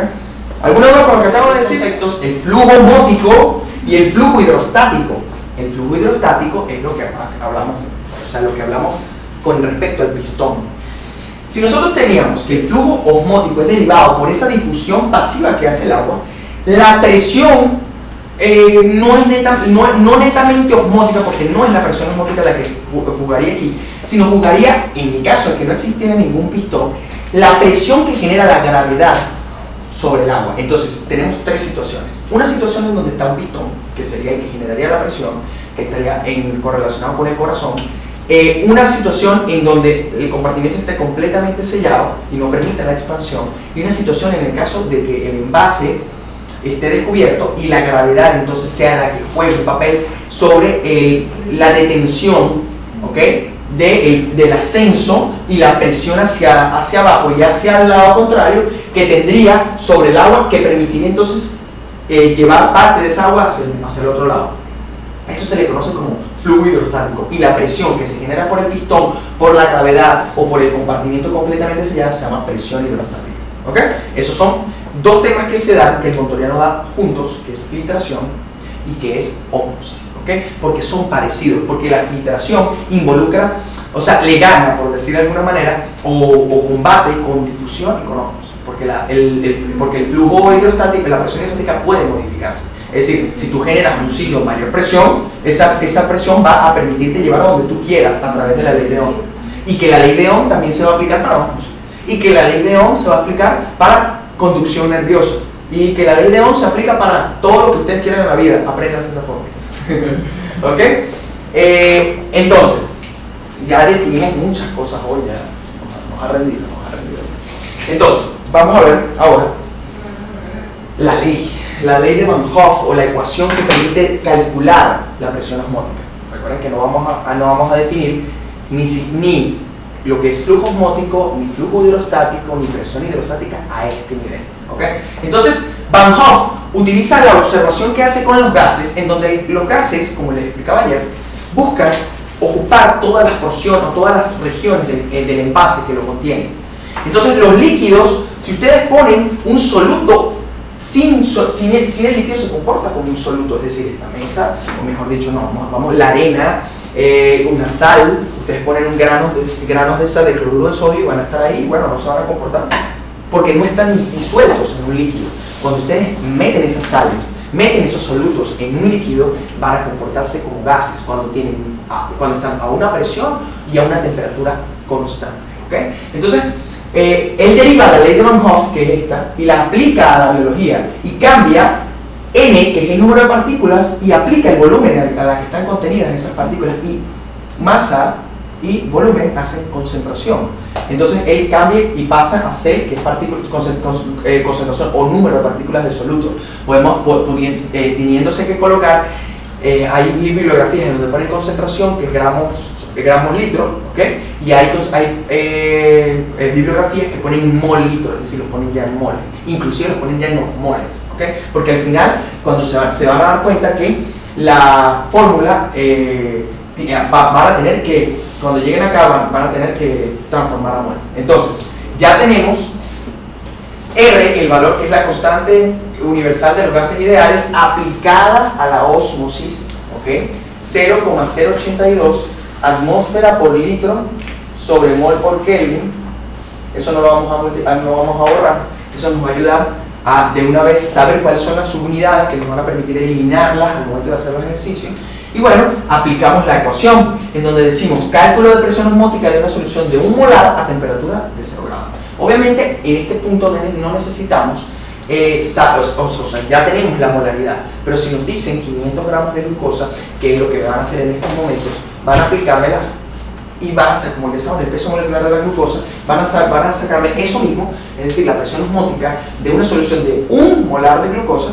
S1: ¿Alguna duda con lo que acabo de decir? Conceptos, el flujo osmótico y el flujo hidrostático. El flujo hidrostático es lo que hablamos, o sea, lo que hablamos con respecto al pistón. Si nosotros teníamos que el flujo osmótico es derivado por esa difusión pasiva que hace el agua, la presión no es no netamente osmótica, porque no es la presión osmótica la que jugaría aquí, sino jugaría, en el caso de que no existiera ningún pistón, la presión que genera la gravedad sobre el agua. Entonces tenemos tres situaciones. Una situación en donde está un pistón, que sería el que generaría la presión, que estaría correlacionado con el corazón. Una situación en donde el compartimiento esté completamente sellado y no permite la expansión, y una situación en el caso de que el envase esté descubierto y la gravedad entonces sea la que juegue un papel sobre la detención, ¿ok?, del ascenso y la presión hacia abajo y hacia el lado contrario que tendría sobre el agua, que permitiría entonces llevar parte de esa agua hacia el otro lado. Eso se le conoce como flujo hidrostático, y la presión que se genera por el pistón, por la gravedad o por el compartimiento completamente sellado se llama presión hidrostática. ¿Ok? Esos son dos temas que se dan, que el montoriano da juntos, que es filtración y que es ósmosis. ¿Ok? Porque son parecidos, porque la filtración involucra, o sea, le gana, por decir de alguna manera, o combate con difusión y con ósmosis, porque el flujo hidrostático, la presión hidrostática puede modificarse. Es decir, si tú generas en un sitio mayor presión, esa presión va a permitirte llevar a donde tú quieras a través de la ley de Ohm. Y que la ley de Ohm también se va a aplicar para ósmosis. Y que la ley de Ohm se va a aplicar para conducción nerviosa. Y que la ley de Ohm se aplica para todo lo que ustedes quieran en la vida. Apréndanse esa forma. ¿Ok? Entonces, ya definimos muchas cosas hoy, ya nos ha rendido. Entonces, vamos a ver ahora la ley de Van Hoff, o la ecuación que permite calcular la presión osmótica. Recuerden que no vamos a definir ni lo que es flujo osmótico, ni flujo hidrostático, ni presión hidrostática a este nivel. ¿Okay? Entonces, Van Hoff utiliza la observación que hace con los gases, en donde los gases, como les explicaba ayer, buscan ocupar todas las porciones o todas las regiones del envase que lo contienen. Entonces, los líquidos, si ustedes ponen un soluto, sin el líquido se comporta como un soluto, es decir, esta mesa, o mejor dicho, no, vamos, la arena, una sal, ustedes ponen granos de sal de cloruro de sodio y van a estar ahí, bueno, no se van a comportar, porque no están disueltos en un líquido. Cuando ustedes meten esas sales, meten esos solutos en un líquido, van a comportarse como gases cuando están a una presión y a una temperatura constante. ¿Okay? Entonces, él deriva la ley de Van Hoff, que es esta, y la aplica a la biología y cambia N, que es el número de partículas, y aplica el volumen a la que están contenidas esas partículas, y masa y volumen hacen concentración. Entonces él cambia y pasa a C, que es concentración o número de partículas de soluto. Teniéndose que colocar, hay bibliografías donde ponen concentración, que es gramos litro, ¿okay? Y hay bibliografías que ponen mol litro, es decir, los ponen ya en moles, inclusive los ponen ya en los moles, ¿okay? Porque al final, cuando se van a dar cuenta que la fórmula van a tener que, cuando lleguen acá, van a tener que transformar a mol. Entonces, ya tenemos R, el valor que es la constante universal de los gases ideales, aplicada a la ósmosis, ¿okay? 0,082 atmósfera por litro sobre mol por Kelvin. Eso no lo vamos a borrar. Eso nos va a ayudar a de una vez saber cuáles son las subunidades que nos van a permitir eliminarlas al momento de hacer los ejercicios. Y bueno, aplicamos la ecuación en donde decimos cálculo de presión osmótica de una solución de 1 molar a temperatura de 0 grados. Obviamente en este punto no necesitamos, ya tenemos la molaridad, pero si nos dicen 500 gramos de glucosa, que es lo que van a hacer en estos momentos, van a aplicármela y van a hacer, como ya saben, el peso molecular de la glucosa, van a sacarme eso mismo, es decir, la presión osmótica de una solución de 1 molar de glucosa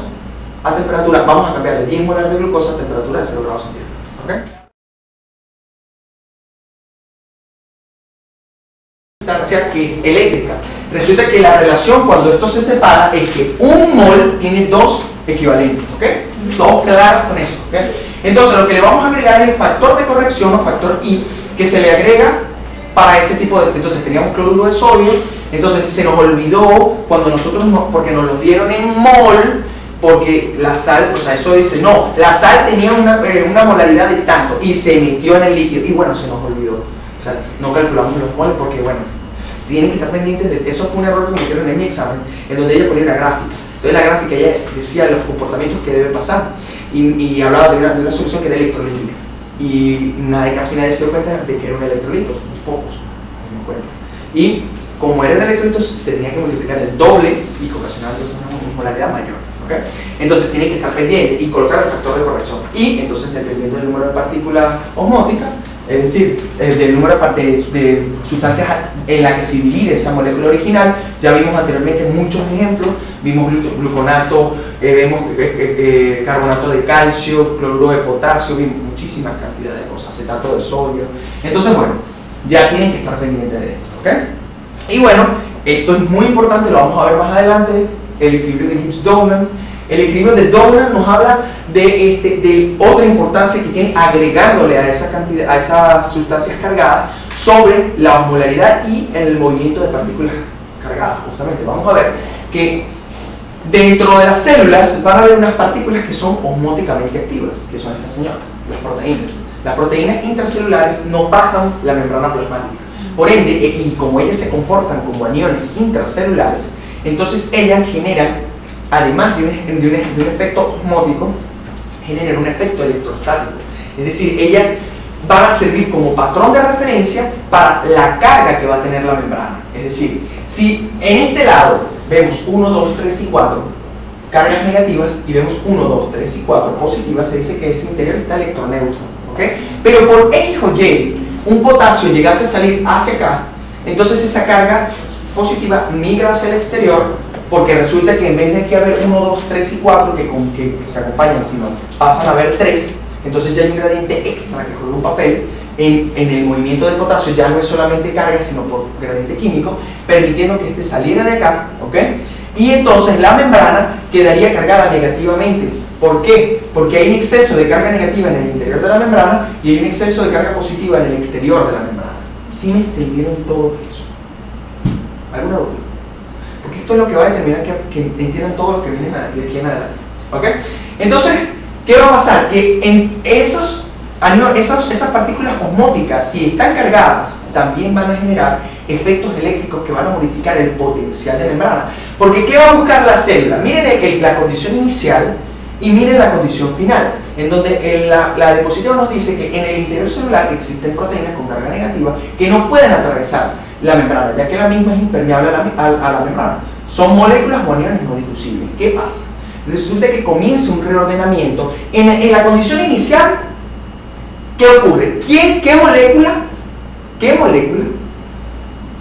S1: a temperatura, vamos a cambiarle 10 molar de glucosa a temperatura de 0 grados centígrados. ¿Okay? Sustancia que es eléctrica. Resulta que la relación cuando esto se separa es que 1 mol tiene 2 equivalentes, ¿ok? Todos claros con eso, ¿ok? Entonces lo que le vamos a agregar es el factor de corrección o factor I, que se le agrega para ese tipo de... Entonces teníamos cloruro de sodio, entonces se nos olvidó cuando nosotros, porque nos lo dieron en mol, porque la sal, o sea, eso dice, no, la sal tenía una molaridad de tanto y se metió en el líquido, y bueno, se nos olvidó. O sea, no calculamos los moles porque, bueno, tienen que estar pendientes de... Eso fue un error que me metieron en mi examen, en donde ella ponía una gráfica. Entonces la gráfica ella decía los comportamientos que debe pasar y hablaba de una solución que era electrolítica. Y casi nadie se dio cuenta de que era un electrolito, unos pocos, se dieron cuenta. Y como era un electrolito, se tenía que multiplicar el doble y ocasionar entonces una molaridad mayor. ¿Okay? Entonces tiene que estar pendiente y colocar el factor de corrección. Y entonces, dependiendo del número de partículas osmóticas, es decir, del número de sustancias en la que se divide esa molécula original, ya vimos anteriormente muchos ejemplos, vimos gluconato, vemos carbonato de calcio, cloruro de potasio, vimos muchísimas cantidades de cosas, acetato de sodio. Entonces, bueno, ya tienen que estar pendientes de esto, ¿ok? Y bueno, esto es muy importante, lo vamos a ver más adelante, el equilibrio de Gibbs-Douglas. El equilibrio de Douglas nos habla de otra importancia que tiene agregándole a esa cantidad, a esas sustancias cargadas sobre la osmolaridad y el movimiento de partículas cargadas. Justamente vamos a ver que dentro de las células van a haber unas partículas que son osmóticamente activas, que son estas señoras, las proteínas. Las proteínas intracelulares no pasan la membrana plasmática. Por ende, y como ellas se comportan como aniones intracelulares, entonces ellas generan, además de un efecto osmótico, generan un efecto electrostático. Es decir, ellas van a servir como patrón de referencia para la carga que va a tener la membrana. Es decir, si en este lado vemos 1, 2, 3 y 4 cargas negativas y vemos 1, 2, 3 y 4 positivas, se dice que ese interior está electroneutro. ¿Okay? Pero por X o Y, un potasio llegase a salir hacia acá, entonces esa carga positiva migra hacia el exterior, porque resulta que en vez de que haber 1, 2, 3 y 4 que se acompañan, sino pasan a haber 3, entonces ya hay un gradiente extra que juega un papel en el movimiento del potasio. Ya no es solamente carga, sino por gradiente químico, permitiendo que este saliera de acá, ¿ok? Y entonces la membrana quedaría cargada negativamente. ¿Por qué? Porque hay un exceso de carga negativa en el interior de la membrana y hay un exceso de carga positiva en el exterior de la membrana. ¿Sí me entendieron todo eso? ¿Alguna duda? Porque esto es lo que va a determinar que entiendan todo lo que viene de aquí en adelante. ¿Ok? Entonces, ¿qué va a pasar? Que en esas partículas osmóticas, si están cargadas, también van a generar efectos eléctricos que van a modificar el potencial de membrana. Porque ¿qué va a buscar la célula? Miren la condición inicial y miren la condición final, en donde la diapositiva nos dice que en el interior celular existen proteínas con carga negativa que no pueden atravesar la membrana, ya que la misma es impermeable a la membrana. Son moléculas o aniones no difusibles. ¿Qué pasa? Resulta que comienza un reordenamiento. En la condición inicial, ¿qué ocurre? ¿Qué molécula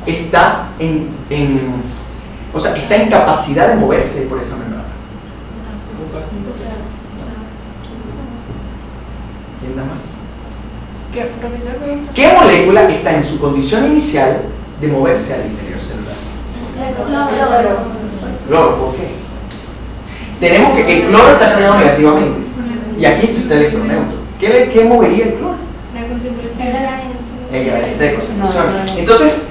S1: está está en capacidad de moverse por esa membrana? ¿Quién da más? ¿Qué molécula está en su condición inicial de moverse al interior celular? Cloro. ¿Por qué? Tenemos que el cloro está cargado negativamente y aquí esto está electroneutro. ¿Qué movería el cloro?
S3: La concentración.
S1: El gradiente de concentración. Entonces,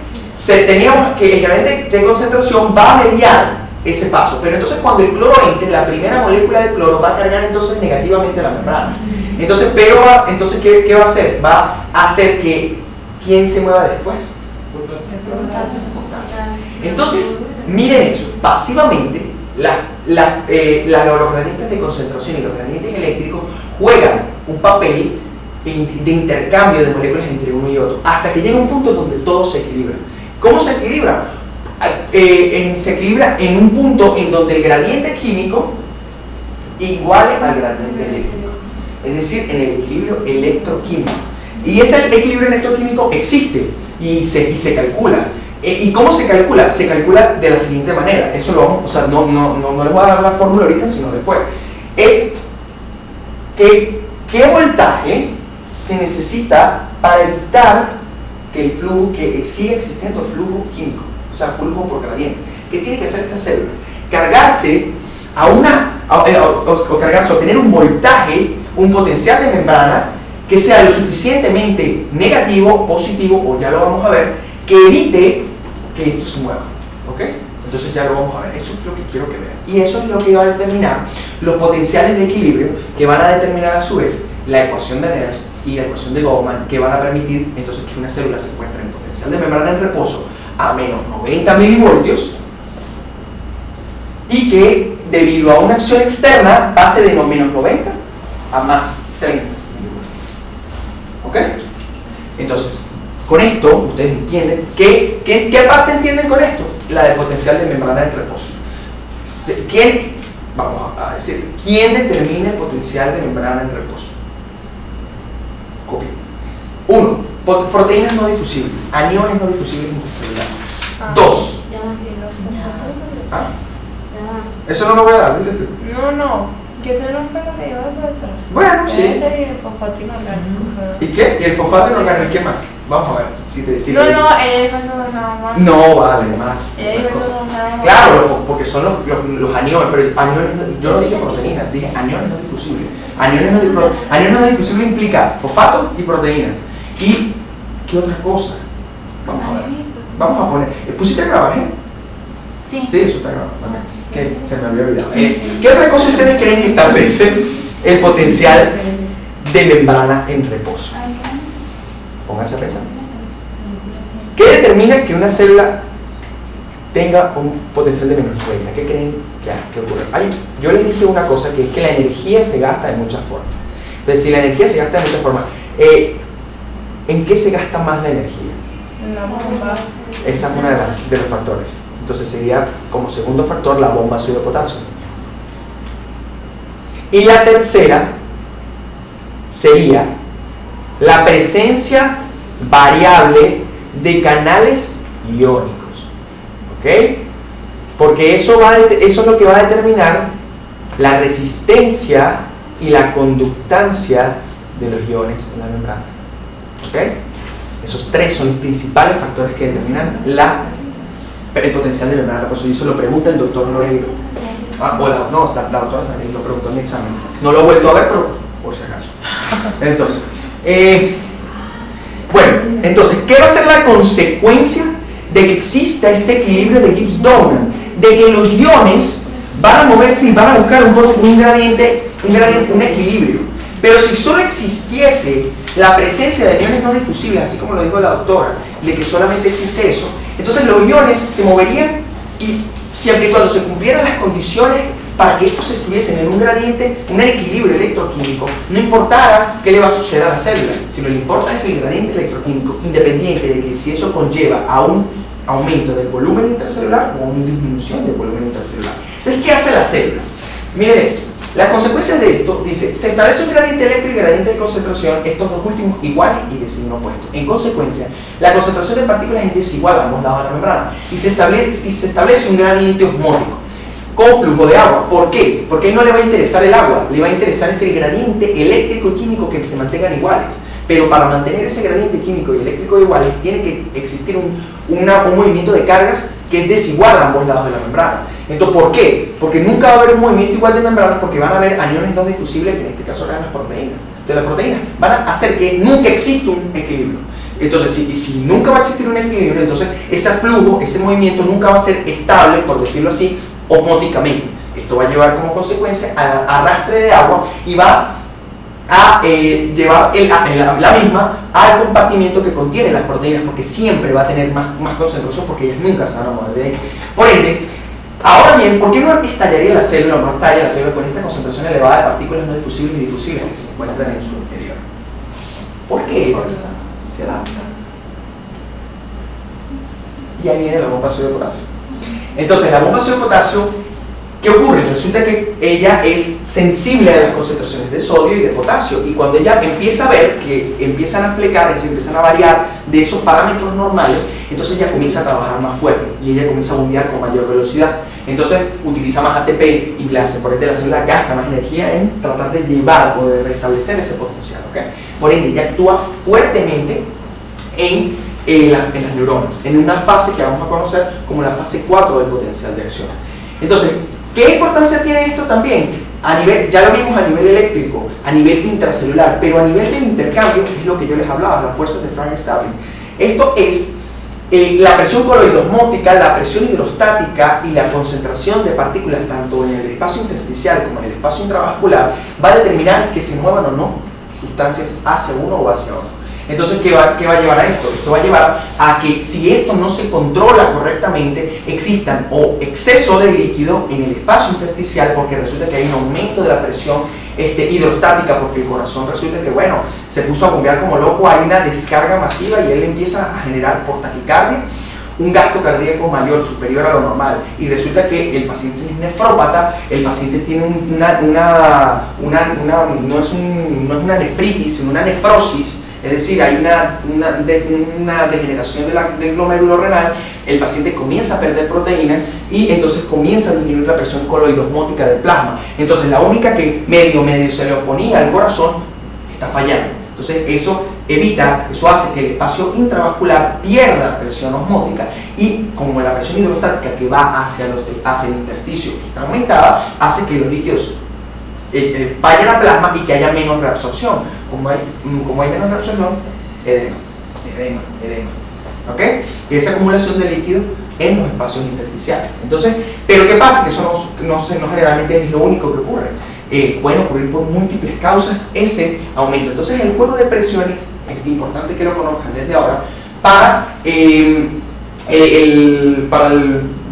S1: teníamos que el gradiente de concentración va a mediar ese paso, pero entonces cuando el cloro entre, la primera molécula de cloro va a cargar entonces negativamente la membrana. Entonces, ¿qué va a hacer? Va a hacer que ¿quién se mueva después? Entonces, miren eso, pasivamente los gradientes de concentración y los gradientes eléctricos juegan un papel de intercambio de moléculas entre uno y otro, hasta que llega un punto donde todo se equilibra. ¿Cómo se equilibra? Se equilibra en un punto en donde el gradiente químico iguale al gradiente eléctrico, es decir, en el equilibrio electroquímico. Y ese equilibrio electroquímico existe y se calcula. ¿Y cómo se calcula? Se calcula de la siguiente manera. Eso lo vamos, no les voy a dar la fórmula ahorita, sino después. Es que ¿qué voltaje se necesita para evitar que el flujo, que siga existiendo flujo químico, o sea, flujo por gradiente? ¿Qué tiene que hacer esta célula? Cargarse a una o cargarse, obtener un voltaje, un potencial de membrana que sea lo suficientemente negativo, positivo, o ya lo vamos a ver, que evite que esto se mueva. ¿Ok? Entonces ya lo vamos a ver. Eso es lo que quiero que vean. Y eso es lo que va a determinar los potenciales de equilibrio, que van a determinar a su vez la ecuación de Nernst y la ecuación de Goldman, que van a permitir entonces que una célula se encuentre en potencial de membrana en reposo a menos 90 milivoltios y que debido a una acción externa pase de menos 90 a más 30 milivoltios. ¿Ok? Entonces, con esto ustedes entienden ¿qué parte entienden con esto? La del potencial de membrana en reposo. Vamos a decir, ¿quién determina el potencial de membrana en reposo? Copia. 1. Proteínas no difusibles, aniones no difusibles intracelulares. 2. ¿Ah? Eso no lo voy a dar, dices tú.
S4: No, que eso no fue lo que dijo la profesora.
S1: Bueno, sí.
S4: Debe ser el fosfato inorgánico.
S1: ¿Y qué? ¿Y el fosfato inorgánico? ¿Qué más? Vamos a ver si te decimos.
S4: No, ella dijo eso nada más.
S1: No, vale, más.
S4: Ella dijo eso nada más.
S1: Claro, porque son los aniones, pero aniones, yo no dije proteínas, dije aniones no difusibles. Aniones no difusibles implica fosfato y proteínas. ¿Y qué otra cosa? Vamos a ver. Vamos a poner. ¿Pusiste a grabar,
S3: Sí.
S1: Sí, eso está grabado. Que se me había olvidado. ¿Qué otra cosa ustedes creen que establece el potencial de membrana en reposo? Pónganse a pensar. ¿Qué determina que una célula tenga un potencial de menos 90? ¿Qué creen que ocurre? Yo les dije una cosa, que es que la energía se gasta de muchas formas. Entonces, si la energía se gasta de muchas formas, ¿en qué se gasta más la energía?
S4: En la bomba.
S1: Esa es una de los factores. Entonces sería como segundo factor la bomba ácido potasio. Y la tercera sería la presencia variable de canales iónicos. ¿Ok? Porque eso es lo que va a determinar la resistencia y la conductancia de los iones en la membrana. ¿Ok? Esos tres son los principales factores que determinan el potencial de membrana. Por eso lo pregunta el doctor Noreiro. La doctora Sánchez lo preguntó en mi examen. No lo he vuelto a ver, pero por si acaso. Entonces, entonces, ¿qué va a ser la consecuencia de que exista este equilibrio de Gibbs-Downey? De que los iones van a moverse y van a buscar un gradiente, un equilibrio. Pero si solo existiese la presencia de iones no difusibles, así como lo dijo la doctora, de que solamente existe eso, entonces los iones se moverían y siempre y cuando se cumplieran las condiciones para que estos estuviesen en un gradiente, un equilibrio electroquímico, no importara qué le va a suceder a la célula, si lo que importa es el gradiente electroquímico, independiente de que si eso conlleva a un aumento del volumen intracelular o a una disminución del volumen intracelular. Entonces, ¿qué hace la célula? Miren esto. Las consecuencias de esto, dice, se establece un gradiente eléctrico y gradiente de concentración, estos dos últimos iguales y de signo opuesto. En consecuencia, la concentración de partículas es desigual a ambos lados de la membrana y se establece un gradiente osmótico con flujo de agua. ¿Por qué? Porque no le va a interesar el agua, le va a interesar ese gradiente eléctrico y químico que se mantengan iguales. Pero para mantener ese gradiente químico y eléctrico iguales, tiene que existir un movimiento de cargas que es desigual a ambos lados de la membrana. Entonces, ¿por qué? Porque nunca va a haber un movimiento igual de membranas, porque van a haber aniones no difusibles, que en este caso eran las proteínas. Entonces, las proteínas van a hacer que nunca exista un equilibrio. Entonces, si nunca va a existir un equilibrio, entonces ese flujo, ese movimiento nunca va a ser estable, por decirlo así, osmóticamente. Esto va a llevar como consecuencia al arrastre de agua y va a llevar la misma al compartimiento que contiene las proteínas, porque siempre va a tener más concentración, porque ellas nunca se van a mover de ahí. Por ende, ahora bien, ¿por qué no estallaría la célula o no estalla la célula con esta concentración elevada de partículas no difusibles y difusibles que se encuentran en su interior? ¿Por qué se adapta? Y ahí viene la bomba ácido de potasio. Entonces, la bomba ácido de potasio, ¿qué ocurre? Resulta que ella es sensible a las concentraciones de sodio y de potasio, y cuando ella empieza a ver que empiezan a flecar, es decir, empiezan a variar de esos parámetros normales, entonces ella comienza a trabajar más fuerte y ella comienza a bombear con mayor velocidad. Entonces utiliza más ATP y por ende la célula gasta más energía en tratar de llevar o de restablecer ese potencial. ¿Okay? Por ende, ella actúa fuertemente en las neuronas, en una fase que vamos a conocer como la fase 4 del potencial de acción. Entonces, ¿Qué importancia tiene esto también? A nivel, ya lo vimos a nivel eléctrico, a nivel intracelular, pero a nivel del intercambio es lo que yo les hablaba, las fuerzas de Frank Starling. Esto es la presión coloidosmótica, la presión hidrostática y la concentración de partículas tanto en el espacio intersticial como en el espacio intravascular va a determinar que se muevan o no sustancias hacia uno o hacia otro. Entonces, ¿qué va a llevar a esto? Esto va a llevar a que si esto no se controla correctamente, existan o exceso de líquido en el espacio intersticial, porque resulta que hay un aumento de la presión hidrostática, porque el corazón resulta que, bueno, se puso a bombear como loco, hay una descarga masiva y él empieza a generar por taquicardia un gasto cardíaco mayor, superior a lo normal, y resulta que el paciente es nefrópata, el paciente tiene no es una nefritis, sino una nefrosis. Es decir, hay una degeneración del glomérulo renal, el paciente comienza a perder proteínas y entonces comienza a disminuir la presión coloidosmótica del plasma. Entonces la única que medio se le oponía al corazón está fallando. Entonces eso hace que el espacio intravascular pierda presión osmótica y como la presión hidrostática que va hacia el intersticio está aumentada, hace que los líquidos vayan a plasma y que haya menos reabsorción. Como hay menos reabsorción, edema. ¿Ok? Esa acumulación de líquido en los espacios intersticiales. Entonces, ¿pero qué pasa? Que eso no generalmente es lo único que ocurre. Pueden ocurrir por múltiples causas ese aumento. Entonces, el juego de presiones es importante que lo conozcan desde ahora para el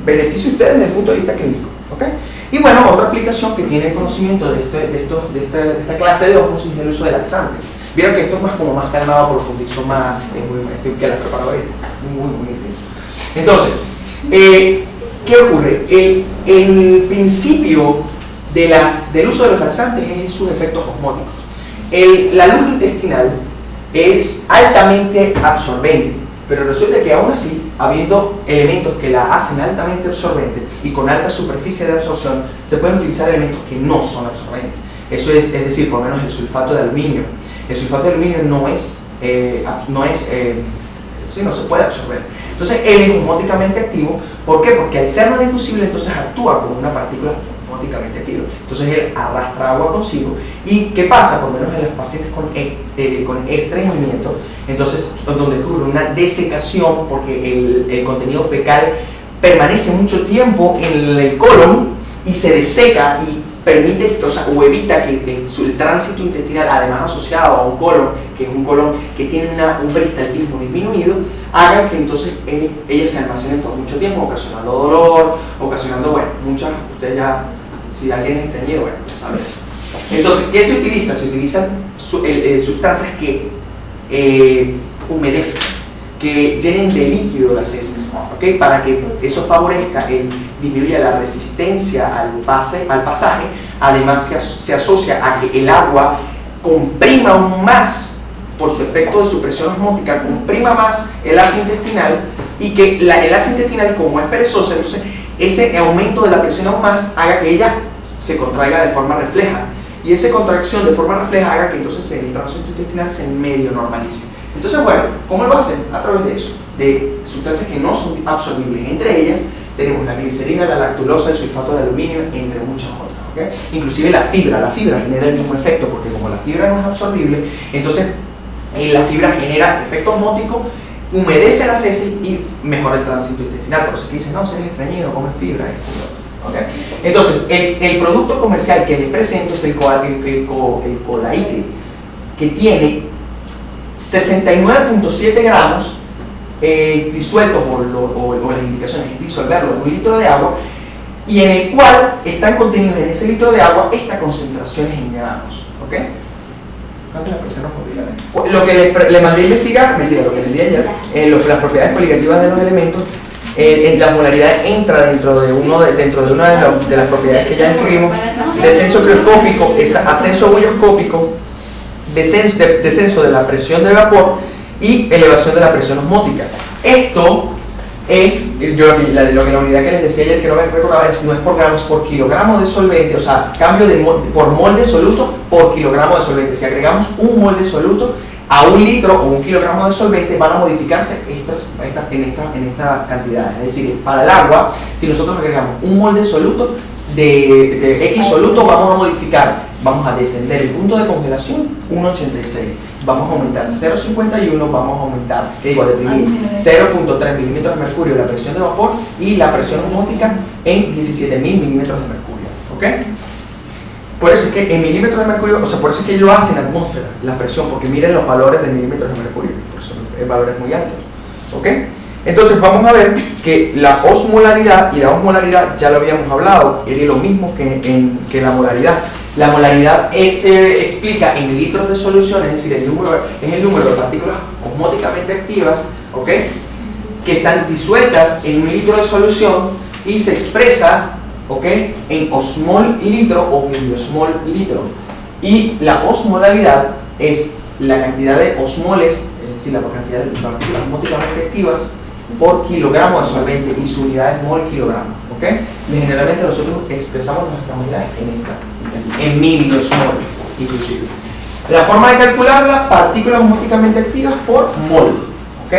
S1: beneficio de ustedes desde el punto de vista clínico. ¿Ok? Y bueno, otra aplicación que tiene conocimiento de esta clase de ósmosis es el uso de laxantes. Vieron que esto es más calmado, profundizo más, que la preparado muy intenso. Entonces, ¿qué ocurre? El principio del uso de los laxantes es sus efectos osmóticos. La luz intestinal es altamente absorbente, pero resulta que aún así, habiendo elementos que la hacen altamente absorbente y con alta superficie de absorción, se pueden utilizar elementos que no son absorbentes. Eso es decir, por lo menos el sulfato de aluminio. El sulfato de aluminio no se puede absorber. Entonces, él es osmóticamente activo. ¿Por qué? Porque al ser no difusible, entonces actúa como una partícula osmóticamente activa. Entonces, él arrastra agua consigo. ¿Y qué pasa? Por lo menos en los pacientes con estreñimiento, entonces, donde ocurre una desecación, porque el contenido fecal permanece mucho tiempo en el colon y se deseca y permite, o evita que el tránsito intestinal, además asociado a un colon, que es un colon que tiene un peristaltismo disminuido, haga que entonces ellas se almacenen por mucho tiempo, ocasionando dolor, ustedes ya, si alguien es estreñido, bueno, ya saben. Entonces, ¿qué se utiliza? Se utilizan sustancias que humedezcan, que llenen de líquido las heces, ¿okay? Para que eso favorezca, disminuya la resistencia al pasaje. Además se asocia a que el agua comprima aún más, por su efecto de supresión osmótica, comprima más el ácido intestinal, y que el ácido intestinal, como es perezosa, entonces ese aumento de la presión aún más haga que ella se contraiga de forma refleja, y esa contracción de forma refleja haga que entonces el tránsito intestinal se medio normalice. Entonces, bueno, ¿cómo lo hacen? A través de eso, de sustancias que no son absorbibles. Entre ellas tenemos la glicerina, la lactulosa, el sulfato de aluminio, entre muchas otras. ¿Okay? Inclusive la fibra genera el mismo efecto, porque como la fibra no es absorbible, entonces la fibra genera efecto osmótico, humedece las heces y mejora el tránsito intestinal. Por eso que dicen, no, se es estreñido, come fibra. ¿Okay? Entonces, el producto comercial que les presento es el Colaite, que tiene 69.7 gramos disueltos, o las indicaciones es disolverlo en un litro de agua, y en el cual están contenidos en ese litro de agua estas concentraciones en gramos. ¿Ok? ¿Cuánto la presión osmótica? Lo que le mandé a investigar, mentira, lo que les di ayer, las propiedades coligativas de los elementos, la molaridad entra dentro de una de las propiedades que ya describimos: descenso crioscópico, ascenso bulloscópico, descenso de la presión de vapor y elevación de la presión osmótica. Esto es lo que la unidad que les decía ayer, que no me recordaba, no es por gramos, por kilogramo de solvente, o sea, cambio por mol de soluto por kilogramo de solvente. Si agregamos un mol de soluto a un litro o un kilogramo de solvente, van a modificarse en esta cantidad. Es decir, para el agua, si nosotros agregamos un mol de soluto, de X soluto vamos a modificar, vamos a descender el punto de congelación 1,86, vamos a aumentar 0,51, vamos a aumentar, que digo, a deprimir 0,3 milímetros de mercurio la presión de vapor y la presión osmótica en 17.000 milímetros de mercurio, ¿ok? Por eso es que en milímetros de mercurio, o sea, por eso es que lo hace en la atmósfera, la presión, porque miren los valores de milímetros de mercurio, porque son valores muy altos, ¿ok? Entonces vamos a ver que la osmolaridad, y la osmolaridad ya lo habíamos hablado, era lo mismo que la molaridad. La molaridad se explica en litros de solución, es decir, es el número de partículas osmóticamente activas, ¿ok?, que están disueltas en un litro de solución y se expresa, ¿ok?, en osmol litro o miliosmol litro. Y la osmolaridad es la cantidad de osmoles, es decir, la cantidad de partículas osmóticamente activas por kilogramo de solvente, y su unidad es mol kilogramo, ¿ok? Y generalmente nosotros expresamos nuestra unidad en miliosmol, inclusive. La forma de calcularla, partículas osmóticamente activas por mol, ¿ok?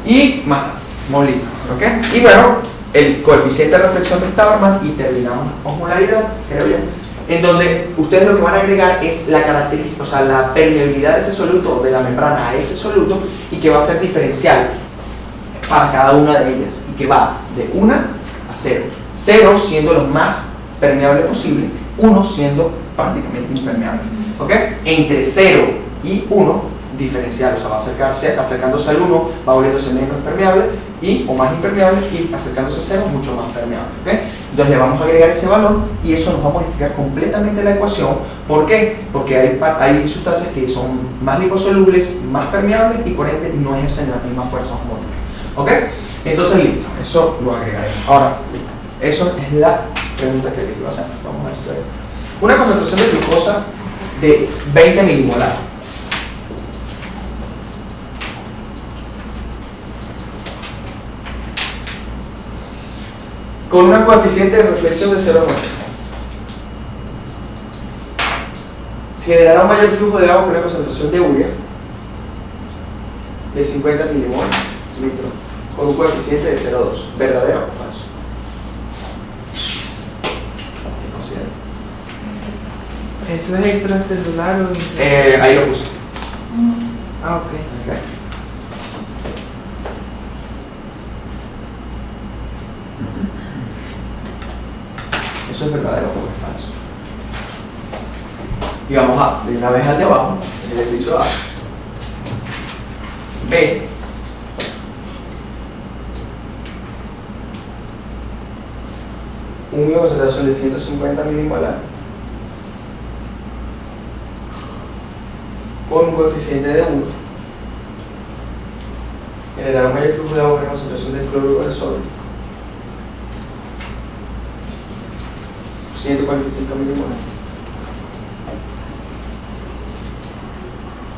S1: Y más, mol litro, ¿ok? Y bueno, el coeficiente de reflexión de Stabarman, y terminamos osmolaridad, creo yo, en donde ustedes lo que van a agregar es la característica, o sea, la permeabilidad de ese soluto, de la membrana a ese soluto, y que va a ser diferencial para cada una de ellas, y que va de 1 a 0, 0 siendo lo más permeable posible, 1 siendo prácticamente impermeable, ¿ok? Entre 0 y 1, diferencial, o sea, va acercándose al 1, va volviéndose menos permeable o más impermeable, y acercándose a 0, mucho más permeable, ¿ok? Entonces le vamos a agregar ese valor y eso nos va a modificar completamente la ecuación. ¿Por qué? Porque hay sustancias que son más liposolubles, más permeables, y por ende no ejercen la misma fuerza osmótica, ¿ok? Entonces listo, eso lo agregaremos. Ahora, eso es la pregunta que les iba a hacer. Vamos a hacer una concentración de glucosa de 20 milimolar. Con una coeficiente de reflexión de 0,9. Se generará un mayor flujo de agua con una concentración de urea de 50 milimolar litro, con un coeficiente de 0,2. ¿Verdadero o falso? ¿Qué consideran?
S2: ¿Eso es extracelular o intracelular?
S1: Ahí lo puse.
S2: Ah, ok.
S1: Okay. ¿Eso es verdadero o es falso? Y vamos a, de una vez al de abajo, el ejercicio A. B. Una concentración de 150 milimolar con un coeficiente de 1 generará un mayor flujo de agua con una concentración de cloruro de sodio 145 milimolar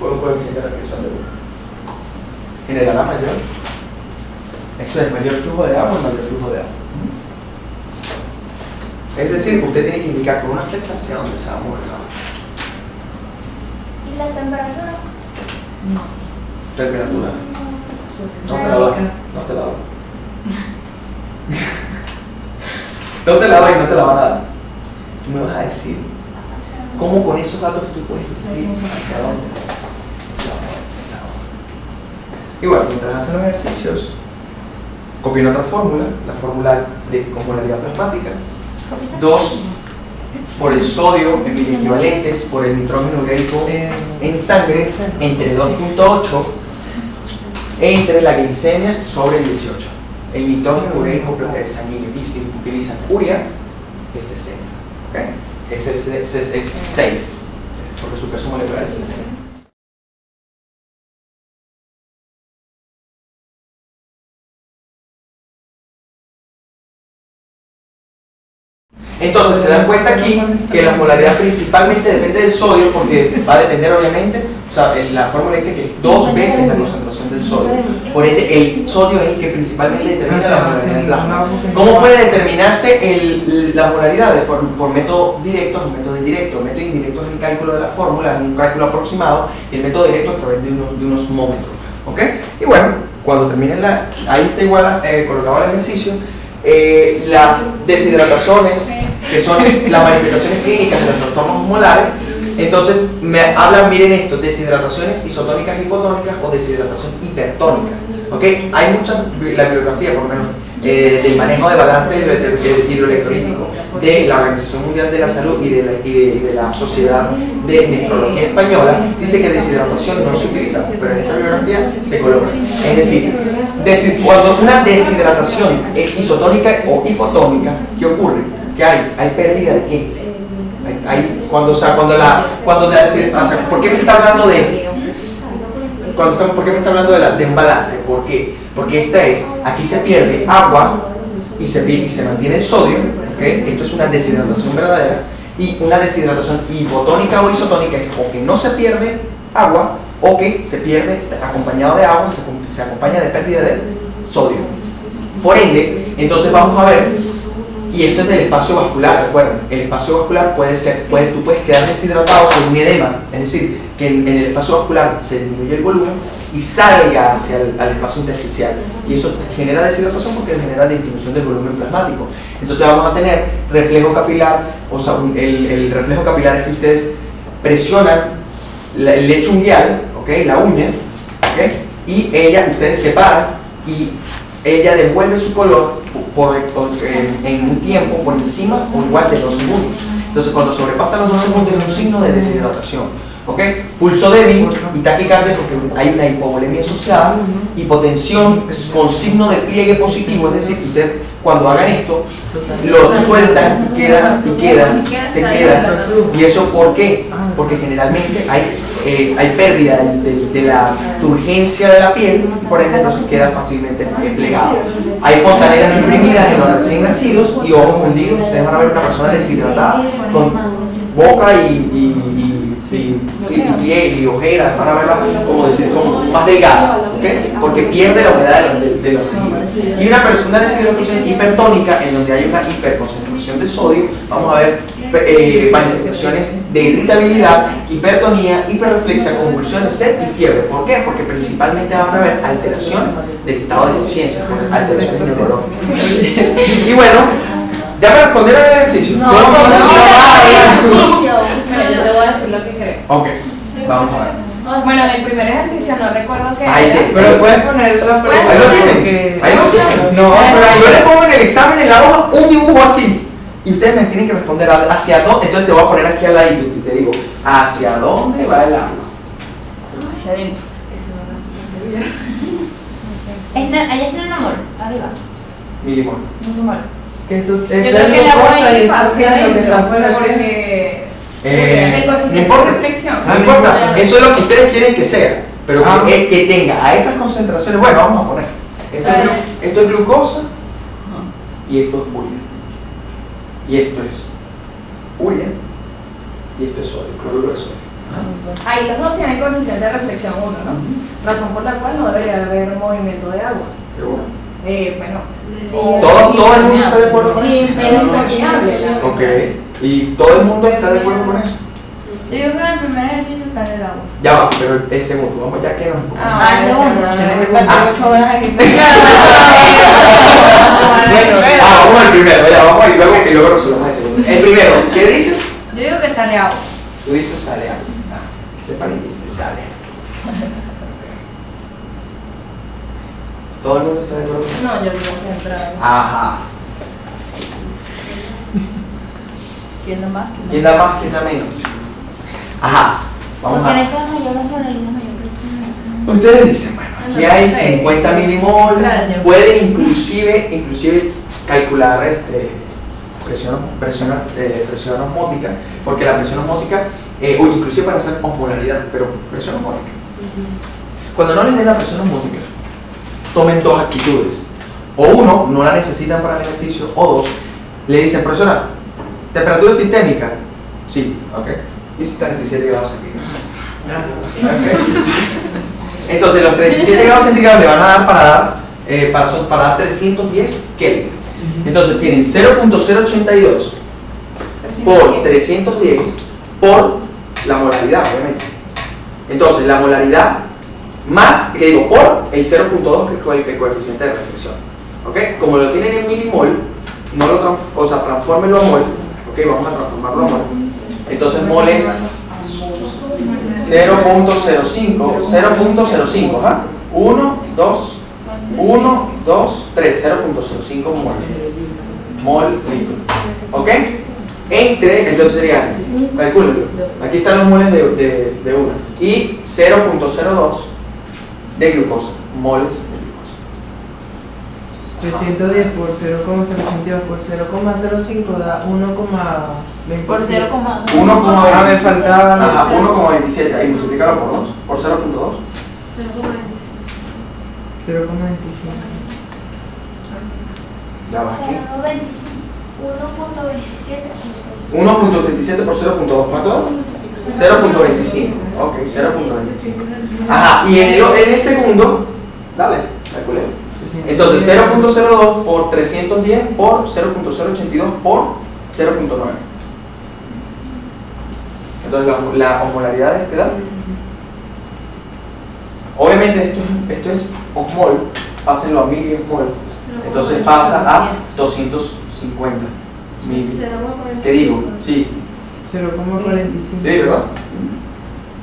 S1: con un coeficiente de reflexión de 1. Generará mayor. Esto es mayor flujo de agua o mayor flujo de agua. Es decir, usted tiene que indicar con una flecha hacia dónde se va a mover el agua.
S3: ¿Y la temperatura?
S4: No.
S1: Temperatura. No te la doy. No te la doy. No te la doy y no te la van a dar. Tú me vas a decir cómo con esos datos tú puedes decir hacia dónde se va a mover esa agua. Y bueno, mientras hacen los ejercicios, copien otra fórmula, la fórmula de osmolaridad plasmática. 2 por el sodio en equivalentes por el nitrógeno ureico en sangre entre 2.8 entre la glicemia sobre el 18. El nitrógeno ureico sanguíneo, y si utilizan urea es 60, ¿ok? Es 6 porque su peso molecular es 60. Entonces se dan cuenta aquí que la osmolaridad principalmente depende del sodio, porque va a depender obviamente, o sea, la fórmula dice que 2 veces la concentración del sodio. Por ende, el sodio es el que principalmente determina la osmolaridad del plasma. ¿Cómo puede determinarse la osmolaridad? Por método directo o método indirecto. El método indirecto es el cálculo de la fórmula, es un cálculo aproximado, y el método directo a través de unos osmómetros, ¿ok? Y bueno, cuando terminen ahí está igual colocado el ejercicio. Las deshidrataciones que son las manifestaciones clínicas de los trastornos osmolares. Entonces me hablan, miren esto, deshidrataciones isotónicas hipotónicas o deshidratación hipertónicas. ¿Okay? Hay mucha, la bibliografía por lo menos, del manejo de balance hidroelectrolítico de la Organización Mundial de la Salud y de la Sociedad de Nefrología Española, dice que deshidratación no se utiliza, pero en esta bibliografía se coloca. Es decir, cuando una deshidratación es isotónica o hipotónica, ¿qué ocurre? ¿Qué hay? ¿Hay pérdida de qué? ¿Por qué me está hablando de ¿por qué me está hablando de un balance? ¿Por qué? Porque aquí se pierde agua y se mantiene el sodio, ¿okay? Esto es una deshidratación verdadera, y una deshidratación hipotónica o isotónica es o que no se pierde agua o que se pierde acompañado de agua, se acompaña de pérdida de sodio. Por ende, entonces vamos a ver, y esto es del espacio vascular, recuerden, el espacio vascular tú puedes quedar deshidratado con un edema, es decir, que en el espacio vascular se disminuye el volumen y salga hacia el espacio intersticial, y eso genera deshidratación porque genera disminución del volumen plasmático. Entonces vamos a tener reflejo capilar, o sea, el reflejo capilar es que ustedes presionan el lecho unguial, ¿okay? La uña, ¿okay? Y ustedes separan y ella devuelve su color en un tiempo por encima o igual de 2 segundos. Entonces cuando sobrepasa los 2 segundos es un signo de deshidratación. ¿Okay? Pulso débil y taquicardia porque hay una hipovolemia asociada, hipotensión con signo de pliegue positivo, es decir, que ustedes cuando hagan esto lo sueltan y se quedan. ¿Y eso por qué? Porque generalmente hay pérdida de la turgencia de la piel y por ende entonces queda fácilmente plegado. Hay fontaneras imprimidas en los recién nacidos y ojos hundidos. Ustedes van a ver una persona deshidratada con boca y ojeras, van a verla como más delgada, ¿okay? Porque pierde la humedad de los tejidos. Y una deshidratación hipertónica, en donde hay una hiperconcentración de sodio, vamos a ver manifestaciones de irritabilidad, hipertonía, hiperreflexia, convulsiones, sed y fiebre. ¿Por qué? Porque principalmente van a haber alteraciones del estado de conciencia, alteraciones neurológicas. Y bueno, ¿ya me respondieron el ejercicio?
S3: No,
S4: Bueno, yo te voy a decir lo que creo.
S1: Ok, vamos a ver.
S4: Bueno, en el primer ejercicio no recuerdo qué
S1: Ahí
S4: era.
S1: te-
S2: Pero puedes poner la pregunta.
S1: Ahí lo tienen.
S2: que-
S1: Ahí lo tienen.
S2: No, pero ahí
S1: Yo les pongo en el examen en la hoja un dibujo así y ustedes me tienen que responder hacia dónde. Entonces te voy a poner aquí al ladito y te digo hacia dónde va el agua.
S4: Hacia adentro. Eso no lo hace.
S3: Allá está el amor, arriba.
S1: Mi limón.
S4: Muy malo.
S2: que eso
S4: Yo creo que el agua ahí va hacia adentro.
S2: afuera.
S4: Porque el
S1: No
S4: coeficiente de
S1: importa,
S4: reflexión.
S1: no importa, eso es lo que ustedes quieren que sea, pero que tenga a esas concentraciones. Bueno, vamos a poner esto es glucosa y esto es urea, y esto es urea y esto es sodio, cloruro de sodio.
S4: Ahí los dos tienen coeficiente de reflexión 1, ¿no? Razón por la cual no debería haber movimiento de agua.
S1: Pero bueno,
S4: Bueno,
S1: todo el mundo está de acuerdo con eso.
S4: siempre es impermeable.
S1: Ok, y todo el mundo está de acuerdo con eso.
S4: Yo digo que en el primer ejercicio sale el agua.
S1: Ya va, pero el segundo, vamos ya que nos
S4: El segundo.
S2: El
S4: Pasé
S1: segundo.
S4: 8 horas aquí.
S1: vamos al primero, ya vamos y luego resolvemos el segundo. El primero, ¿qué dices?
S4: Yo digo que sale agua.
S1: Tú dices sale agua. Stephanie dice sale. ¿Todo el mundo está de acuerdo?
S4: No, yo digo que entra.
S1: Ajá.
S4: ¿Quién da más?
S1: ¿Quién da más? ¿Quién da menos? Ajá. Vamos
S3: Porque
S1: a.
S3: le queda mayor razón y una mayor presión.
S1: Ustedes dicen, bueno, aquí hay 50 milimol,
S4: Claro.
S1: pueden inclusive calcular presión osmótica, porque la presión osmótica, o inclusive para hacer osmolaridad, pero presión osmótica. Cuando no les den la presión osmótica, tomen dos actitudes. O uno, no la necesitan para el ejercicio, o dos, le dicen, profesora, temperatura sistémica. Sí, ok. Dice 37 grados centígrados. Okay. Entonces los 37 grados centígrados le van a dar para dar 310 Kelvin. Entonces tienen 0.082 por 310 por la molaridad, obviamente. Entonces la molaridad más, por el 0.2 que es el coeficiente de reflexión. ¿Ok? Como lo tienen en milimol, no lo transfórmenlo a mol Ok, vamos a transformarlo a mol. Entonces mol es 0.05, ¿ah? 1, 2, 1, 2, 3, 0.05 mol. Mol litro. ¿Ok? Entonces sería, calcúlenlo, aquí están los moles de 1 y 0.02 de glucosa, moles de glucosa.
S2: 310 por 0,082 por 0,05 da 1,27.
S3: Por 0,2.
S1: 1,27.
S2: Ah, me faltaba.
S1: Ajá, 1,27, ahí multiplicarlo por 2, por 0.2.
S2: 0,25.
S1: Ya va aquí.
S3: 1.27.
S1: 1.37 por 0.2, ¿cuánto da? 0.25, ok, 0.25. Ajá, y en el segundo, dale, calculemos. Entonces 0.02 por 310 por 0.082 por 0.9. Entonces la osmolaridad de este da. Obviamente esto es osmol, pásenlo a miliosmol. Entonces pasa a 250 mil. ¿Qué digo? Sí.
S2: 0,45.
S1: Sí, ¿verdad?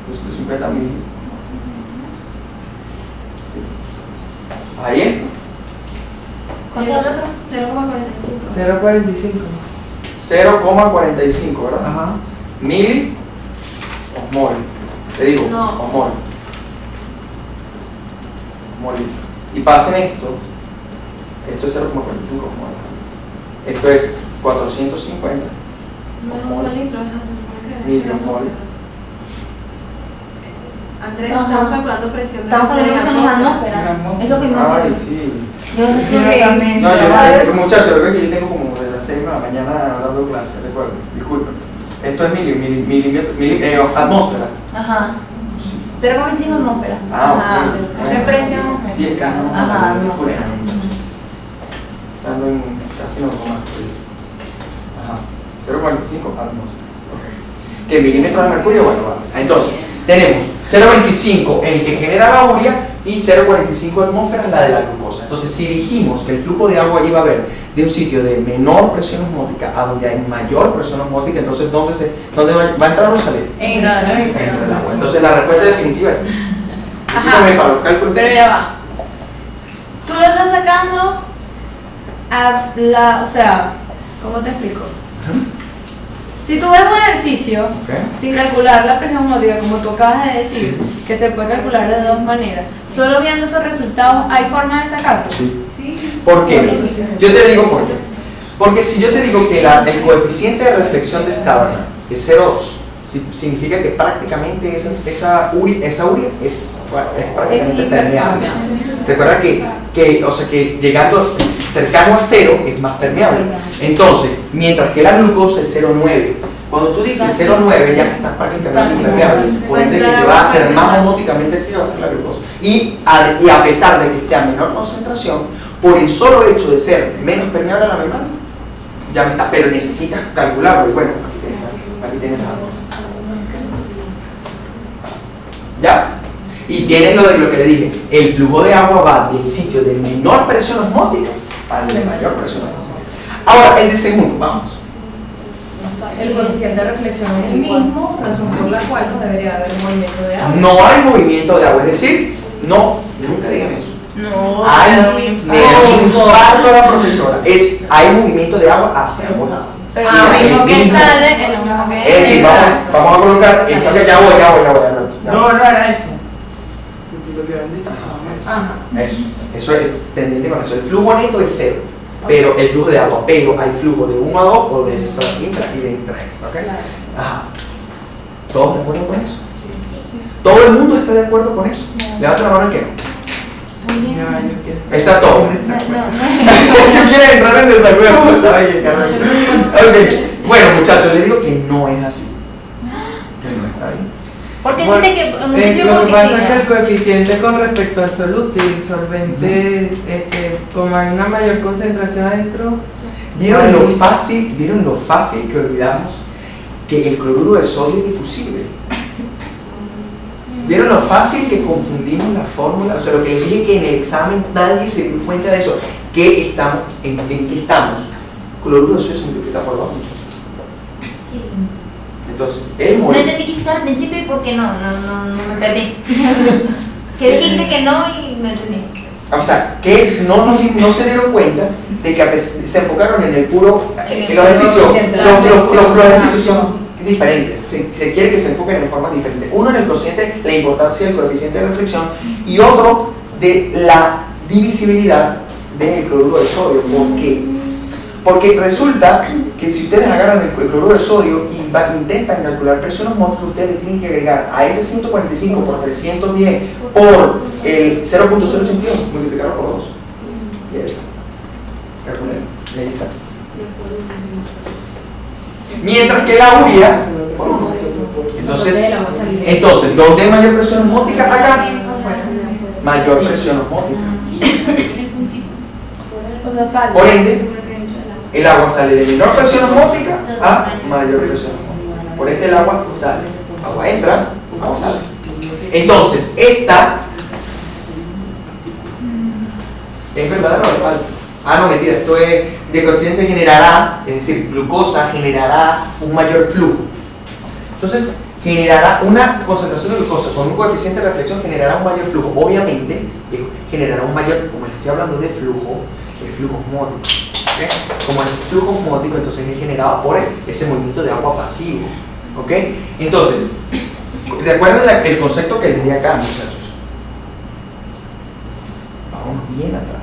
S1: 250 mil. Ahí está.
S3: ¿Cuánto es el otro?
S2: 0,45.
S1: 0,45, ¿verdad?
S2: Ajá.
S1: Mili osmol. Te digo,
S4: No.
S1: osmol. Osmol. Y pasen esto. Esto es 0,45 osmol. Esto es 450 miliosmol.
S5: Andrés,
S3: Ajá.
S5: estamos calculando presión de
S3: Estamos hablando de
S5: la
S3: presión en atmósfera. Es lo que no
S1: Ay,
S3: entiendo.
S1: sí.
S3: Yo no sé
S2: Yo
S3: qué.
S2: también.
S1: No, muchachos, creo que yo tengo como de las 6 de la mañana dando clases, recuerden, disculpen. Esto es atmósfera.
S3: Ajá. 0,25 atmósfera.
S1: Ah, ok.
S3: Ajá. Esa es presión.
S1: Sí, es que no.
S3: Ajá, atmósfera.
S1: Estando en casi no más. Ajá. 0,45 atmósfera. Ok. ¿Qué milímetros de mercurio? Bueno, vale. Entonces, tenemos 0,25 el que genera la urea y 0,45 atmósferas la de la glucosa. Entonces, si dijimos que el flujo de agua iba a haber de un sitio de menor presión osmótica a donde hay mayor presión osmótica, entonces ¿dónde va a entrar o salir?
S4: Entra
S1: Entra el agua. Entonces, la respuesta definitiva es
S4: Ajá.
S1: dígame para los cálculos.
S4: Pero ya va. Tú lo estás sacando a o sea, ¿cómo te explico? Si tú ves un ejercicio
S1: Ok.
S4: sin calcular la presión osmótica, como tú acabas de decir, que se puede calcular de dos maneras, solo viendo esos resultados, ¿hay forma de sacarlo?
S1: Sí.
S3: Sí.
S1: ¿Por qué? Yo te digo por qué. Porque si yo te digo que el coeficiente de reflexión de Stavrna es 0,2, significa que prácticamente esa urea es prácticamente permeable. Recuerda que llegando cercano a 0 es más permeable. Entonces, mientras que la glucosa es 0,9, cuando tú dices 0,9 ya estás prácticamente impermeable, por ende que te va a hacer más osmóticamente activa va a ser la glucosa. Y a pesar de que esté a menor concentración, por el solo hecho de ser menos permeable a la membrana, ya está, pero necesitas calcularlo. Y bueno, aquí tienes la. ¿Ya? Y tienes lo que le dije, el flujo de agua va del sitio de menor presión osmótica al de mayor presión osmótica. Ahora, el de segundo, vamos.
S4: El coeficiente de reflexión es el mismo, razón por la cual no debería haber movimiento de agua.
S1: No hay movimiento de agua, es decir, nunca digan eso.
S3: No.
S1: Hay infarto a la profesora. Hay movimiento de agua hacia ambos lados.
S3: Pero
S1: Mira,
S3: lo mismo
S1: el
S3: que
S1: mismo.
S3: sale es lo mismo que
S1: Es decir, vamos a colocar esto que ya voy.
S2: No, no era eso. Lo que habían dicho.
S4: Ajá.
S1: Eso es pendiente con eso. El flujo neto es 0, pero el flujo de agua, pero hay flujo de 1 a 2 o de extra intra y de intra extra, ¿ok? Ajá. ¿Todos de acuerdo con eso? ¿Todo el mundo está de acuerdo con eso? Levanta la mano que no. Está todo.
S3: No.
S1: Yo quiero entrar en desacuerdo. Está bien, Carmen. Ok. Bueno, muchachos, les digo que no es así. Que no está bien.
S3: ¿Por qué
S2: Bueno,
S3: dijiste que
S2: lo que
S3: porque
S2: pasa
S3: sí?
S2: es que el coeficiente con respecto al soluto y el solvente, como hay una mayor concentración adentro,
S1: ¿Vieron lo fácil que olvidamos que el cloruro de sodio es difusible? ¿Vieron lo fácil que confundimos la fórmula? O sea, lo que les dije que en el examen nadie se dio cuenta de eso. ¿En qué estamos? Cloruro de sodio se multiplica por 2. Entonces, el
S3: No
S1: mol...
S3: entendí qué hiciste al principio y por qué no me perdí. Que dijiste que no y no entendí.
S1: O sea, que no se dieron cuenta de que se enfocaron en el puro... los ejercicios son diferentes. Se quiere que se enfoquen en formas diferentes. Uno en el cociente, la importancia del coeficiente de reflexión, y otro de la divisibilidad del cloruro de sodio. ¿Por qué? Porque resulta que si ustedes agarran el cloruro de sodio y intentan calcular presión osmótica, ustedes le tienen que agregar a ese 145 por 310 por el 0.082, multiplicarlo por 2. Y ahí está. Calculen. Ahí está. Mientras que la urea por 1. Entonces, ¿dónde hay mayor presión osmótica? Acá. Mayor presión osmótica. Por ende, el agua sale de menor presión osmótica a mayor presión osmótica. Por ende, el agua sale. Agua entra, agua sale. Entonces, esta ¿es verdadera o es falsa? Ah, no, mentira, esto es de cociente generará, es decir, glucosa generará un mayor flujo. Entonces, generará una concentración de glucosa con un coeficiente de reflexión, generará un mayor flujo. Obviamente, generará un mayor, como les estoy hablando de flujo, el flujo osmótico. ¿Okay? Como es flujo osmótico, entonces es generado por ese movimiento de agua pasivo. ¿Ok? Entonces, recuerden el concepto que les di acá, muchachos. Vamos bien atrás.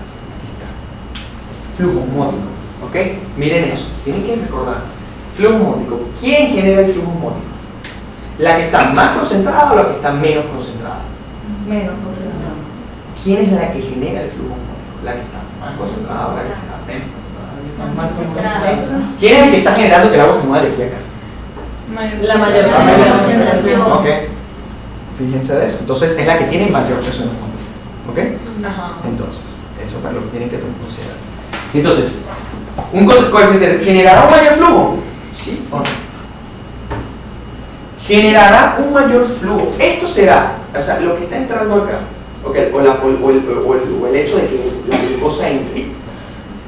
S1: Flujo osmótico, ¿ok? Miren eso, tienen que recordar. Flujo osmótico, ¿quién genera el flujo osmótico? ¿La que está más concentrada o la que está menos concentrada?
S4: Menos concentrada.
S1: ¿Quién es la que genera el flujo osmótico? ¿La que está más concentrada o la que está menos concentrada? ¿Quién es el que está generando que el agua se mueva de aquí a acá?
S4: La mayor
S3: concentración.
S1: Ok, fíjense de eso. Entonces es la que tiene mayor presión osmótica, ¿ok?
S4: Ajá.
S1: Entonces, eso para lo que tienen que considerar. Entonces, un coeficiente generará un mayor flujo, ¿sí o no? Generará un mayor flujo. Esto será, o sea, lo que está entrando acá, okay, o el hecho de que la glucosa entre,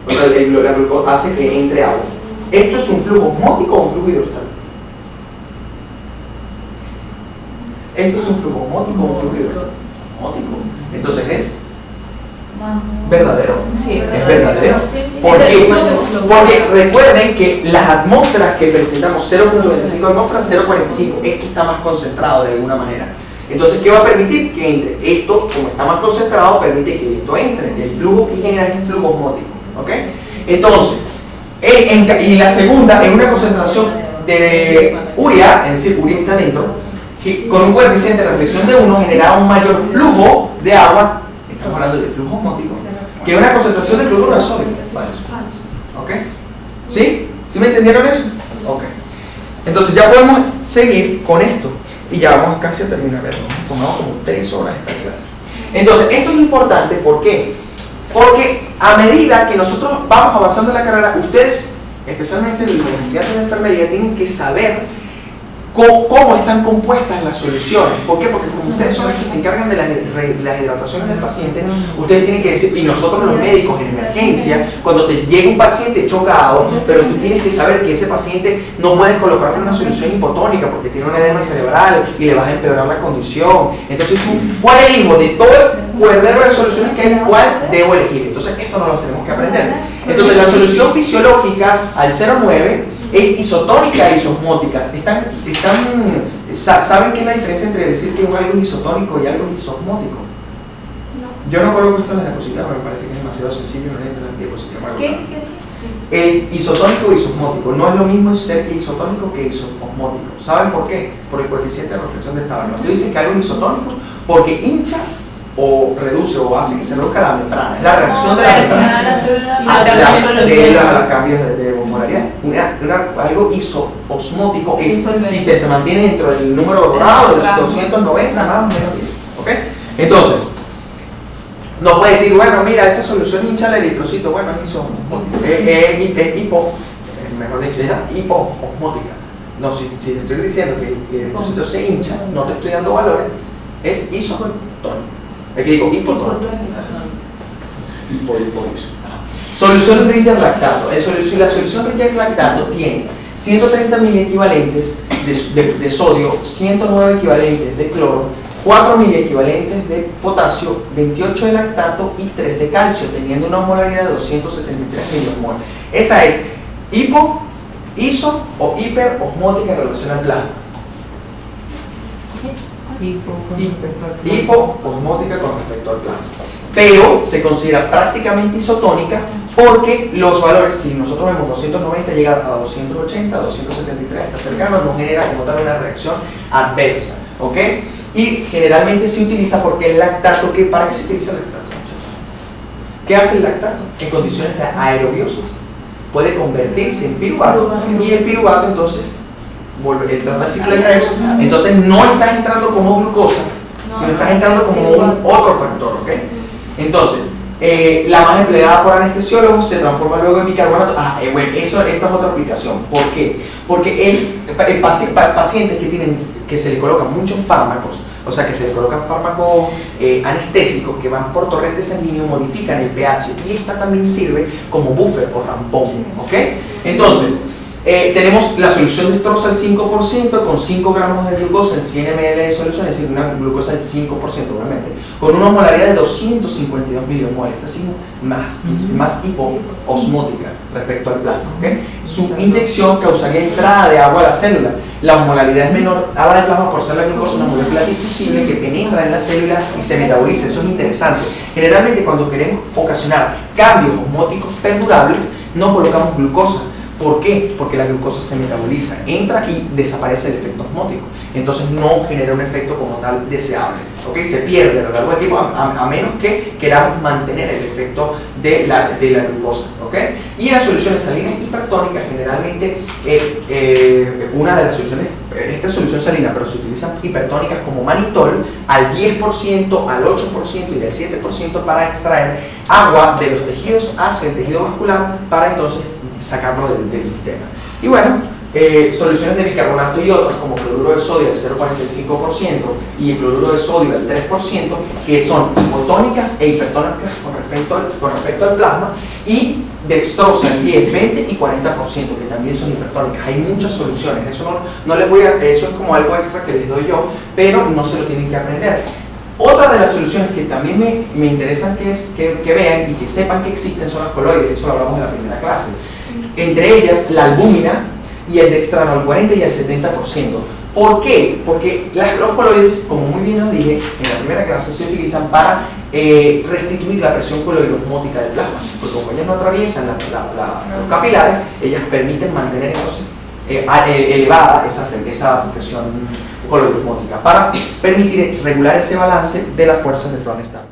S1: o sea, la glucosa hace que entre agua. ¿Esto es un flujo osmótico o un flujo hidrostático? ¿Esto es un flujo osmótico o un flujo hidrostático? Osmótico. Entonces es verdadero.
S4: Sí,
S1: es verdadero. ¿Por qué? Porque recuerden que las atmósferas que presentamos, 0.25 atmósferas, 0.45, esto está más concentrado de alguna manera. Entonces, ¿qué va a permitir? Que entre. Esto, como está más concentrado, permite que esto entre. El flujo que genera es el flujo osmótico. ¿Ok? Entonces, y la segunda es una concentración de urea, es decir, urea está dentro, que con un coeficiente de reflexión de 1 generará un mayor flujo de agua. Estamos hablando de flujo osmótico, que es una concentración de cloruro de sodio. ¿Ok? ¿Sí? ¿Sí me entendieron eso? Ok. Entonces ya podemos seguir con esto. Y ya vamos casi a terminar. Tomamos como 3 horas esta clase. Entonces, esto es importante, ¿por qué? Porque a medida que nosotros vamos avanzando en la carrera, ustedes, especialmente los estudiantes de enfermería, tienen que saber cómo están compuestas las soluciones. ¿Por qué? Porque como ustedes son los que se encargan de las hidrataciones del paciente, ustedes tienen que decir, y nosotros los médicos en emergencia, cuando te llega un paciente chocado, pero tú tienes que saber que ese paciente no puedes colocarle una solución hipotónica porque tiene un edema cerebral y le vas a empeorar la condición. Entonces tú, ¿cuál elijo? De todo el cuerdero de soluciones que hay, ¿cuál debo elegir? Entonces esto no lo tenemos que aprender. Entonces la solución fisiológica al 0,9 es isotónica e isosmótica. ¿Saben qué es la diferencia entre decir que algo es isotónico y algo es isosmótico? Yo no coloco esto en las diapositivas, me parece que es demasiado sencillo, no entro en las diapositivas. ¿Qué? Isotónico e isosmótico. No es lo mismo ser isotónico que isosmótico. ¿Saben por qué? Por el coeficiente de reflexión de esta barra. Tú dices que algo es isotónico porque hincha o reduce o hace que se reduzca la membrana. Es la reacción de la membrana a los cambios de osmolaridad. Algo isosmótico es si se mantiene dentro del número dorado de 290 más o menos 10. ¿Ok? Entonces, no puede decir, bueno, mira, esa solución hincha el eritrocito. Bueno, es isosmótica. Es hipoosmótica. No, si te estoy diciendo que el eritrocito se hincha, no te estoy dando valores, es isotónico. Aquí digo hipotónico. Solución Bridger lactato. La solución Bridger lactato tiene 130 miliequivalentes de sodio, 109 equivalentes de cloro, 4 miliequivalentes de potasio, 28 de lactato y 3 de calcio, teniendo una osmolaridad de 273 millimol. Esa es iso o hiperosmótica en relación al plasma. Hipoosmótica con respecto al plasma. Pero se considera prácticamente isotónica porque los valores, si nosotros vemos 290 llega a 280, 273, está cercano, no genera como tal una reacción adversa, ¿ok? Y generalmente se utiliza porque el lactato, ¿para qué se utiliza el lactato, muchachos? ¿Qué hace el lactato? En condiciones de aerobiosis puede convertirse en piruvato y el piruvato entonces entra al ciclo de Krebs, entonces no estás entrando como glucosa, sino estás entrando como otro factor, ¿ok? Entonces, la más empleada por anestesiólogos se transforma luego en bicarbonato. Bueno, esta es otra aplicación. ¿Por qué? Porque pacientes que se les colocan muchos fármacos, o sea, que se les colocan fármacos anestésicos que van por torrente sanguíneo, modifican el pH y esta también sirve como buffer o tampón, ¿ok? Entonces, tenemos la solución destroza al 5% con 5 gramos de glucosa en 100 ml de solución, es decir, una glucosa del 5% obviamente, con una osmolaridad de 252 millimol, esta es más hipoosmótica respecto al plasma, ¿okay? Su inyección causaría entrada de agua a la célula, la osmolaridad es menor a la del plasma por ser la glucosa una molécula difusible que penetra en la célula y se metaboliza, eso es interesante. Generalmente cuando queremos ocasionar cambios osmóticos perdurables no colocamos glucosa. ¿Por qué? Porque la glucosa se metaboliza, entra y desaparece el efecto osmótico. Entonces no genera un efecto como tal deseable. ¿Okay? Se pierde a lo largo del tiempo a menos que queramos mantener el efecto de la glucosa. ¿Okay? Y las soluciones salinas hipertónicas, generalmente una de las soluciones, esta es solución salina, pero se utilizan hipertónicas como manitol al 10%, al 8% y al 7% para extraer agua de los tejidos hacia el tejido vascular para entonces sacarlo del sistema. Y bueno, soluciones de bicarbonato y otras como cloruro de sodio al 0,45% y el cloruro de sodio al 3%, que son hipotónicas e hipertónicas con respecto al plasma, y dextrosa al 10, 20 y 40%, que también son hipertónicas. Hay muchas soluciones, eso no les voy a, eso es como algo extra que les doy yo, pero no se lo tienen que aprender. Otra de las soluciones que también me interesan que vean y que sepan que existen son las coloides, eso lo hablamos en la primera clase. Entre ellas la albúmina y el dextrano al 40 y al 70%. ¿Por qué? Porque los coloides, como muy bien lo dije en la primera clase, se utilizan para restituir la presión coloidosmótica del plasma, porque como ellas no atraviesan los capilares, ellas permiten mantener entonces elevada esa presión coloidosmótica para permitir regular ese balance de las fuerzas de Florestan.